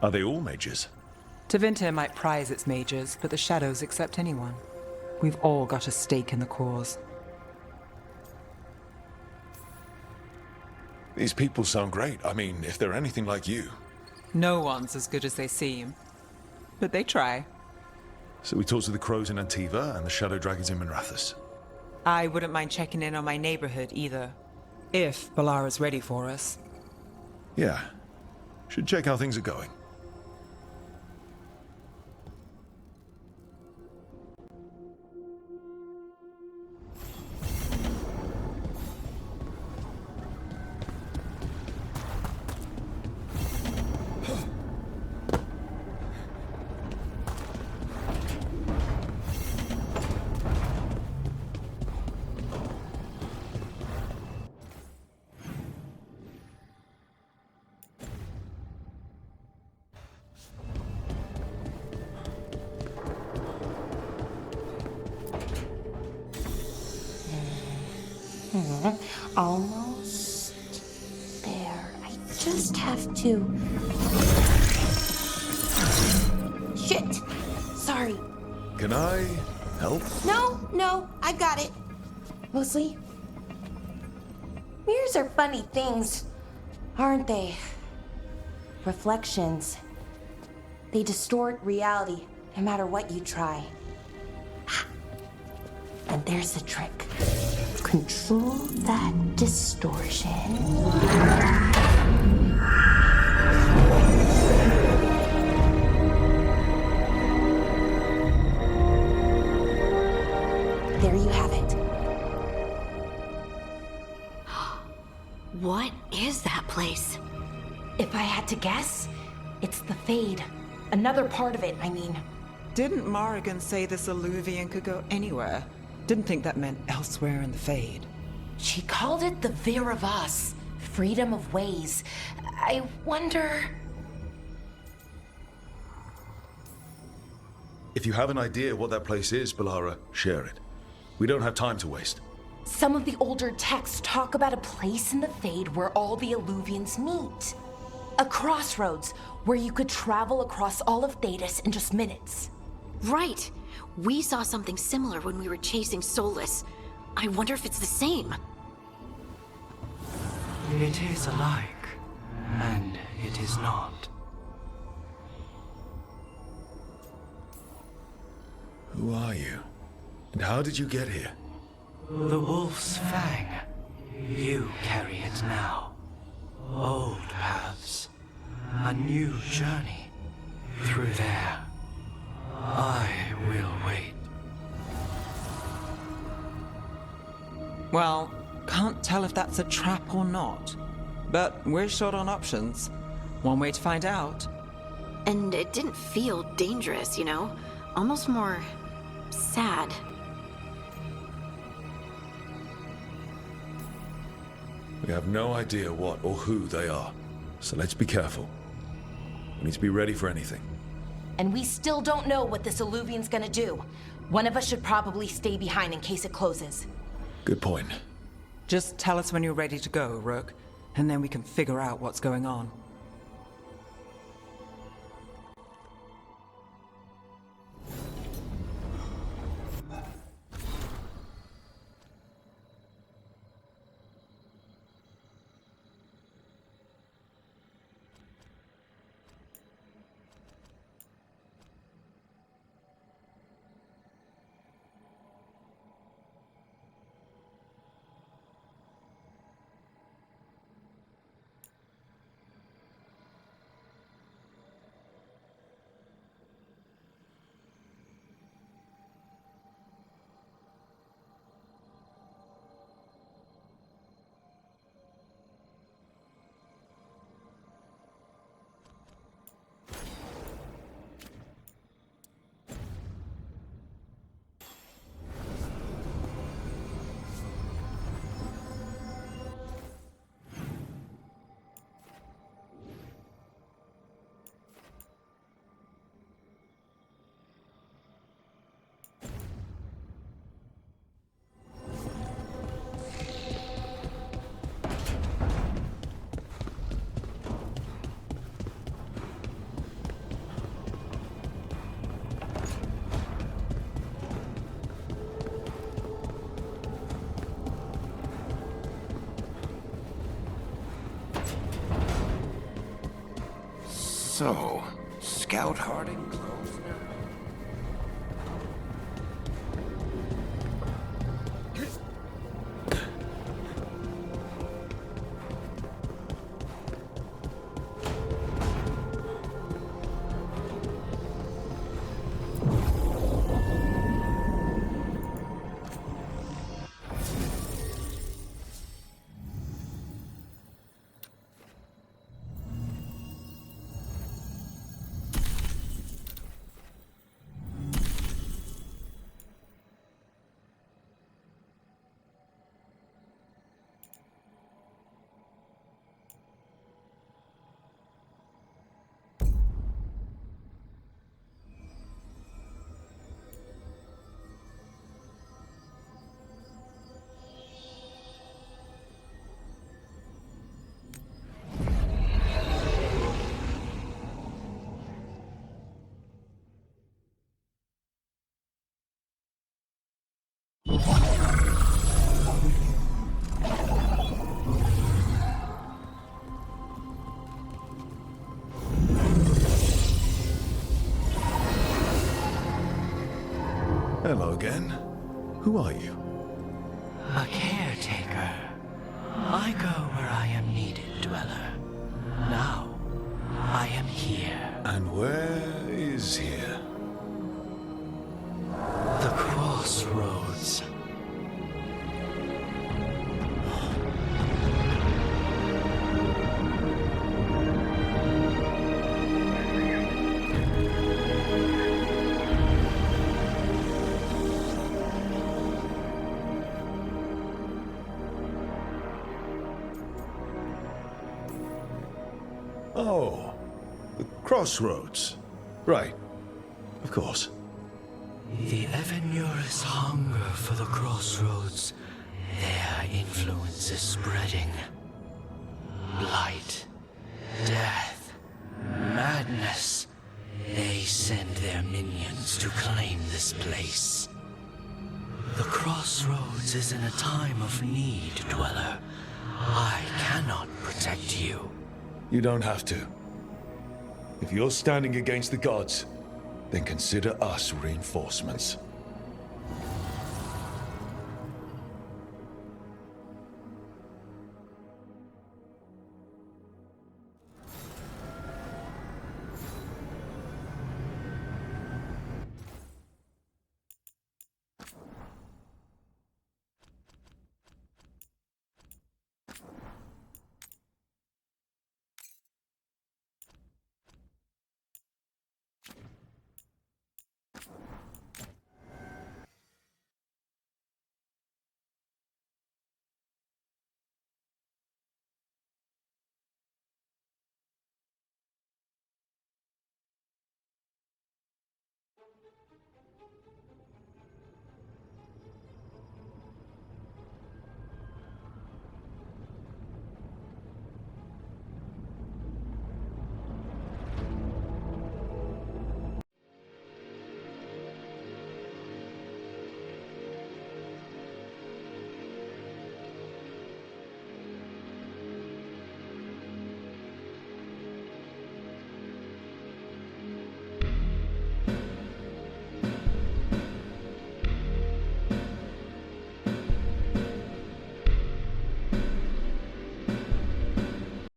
Are they all mages? Tevinter might prize its mages, but the Shadows accept anyone. We've all got a stake in the cause. These people sound great. I mean, if they're anything like you. No one's as good as they seem. But they try. So we talk to the crows in Antiva and the shadow dragons in Minrathous. I wouldn't mind checking in on my neighborhood either. If Balara's ready for us. Yeah. Should check how things are going. Almost there. I just have to... Shit! Sorry. Can I help? No, I've got it. Mostly. Mirrors are funny things, aren't they? Reflections. They distort reality, no matter what you try. And there's the trick. Control that distortion. There you have it. What is that place? If I had to guess, it's the Fade. Another part of it, I mean. Didn't Morrigan say this Alluvian could go anywhere? Didn't think that meant elsewhere in the Fade. She called it the Vir of Us, freedom of ways. I wonder... If you have an idea what that place is, Balara, share it. We don't have time to waste. Some of the older texts talk about a place in the Fade where all the Alluvians meet. A crossroads where you could travel across all of Thedas in just minutes. Right. We saw something similar when we were chasing Solus. I wonder if it's the same. It is alike, and it is not. Who are you? And how did you get here? The Wolf's Fang. You carry it now. Old paths. A new journey. Through there. I will wait. Well, can't tell if that's a trap or not. But we're short on options. One way to find out. And it didn't feel dangerous, you know? Almost more... sad. We have no idea what or who they are, so let's be careful. We need to be ready for anything. And we still don't know what this Illuvian's gonna do. One of us should probably stay behind in case it closes. Good point. Just tell us when you're ready to go, Rook, and then we can figure out what's going on. So, Scout Harding closed now? Hello again. Who are you? A caretaker. I go where I am needed, Dweller. Now, I am here. And where is here? The crossroads. Oh, the crossroads. Right. Of course. The Evenurus hunger for the crossroads. Their influence is spreading. Blight, death, madness. They send their minions to claim this place. The crossroads is in a time of need, Dweller. I cannot protect you. You don't have to. If you're standing against the gods, then consider us reinforcements.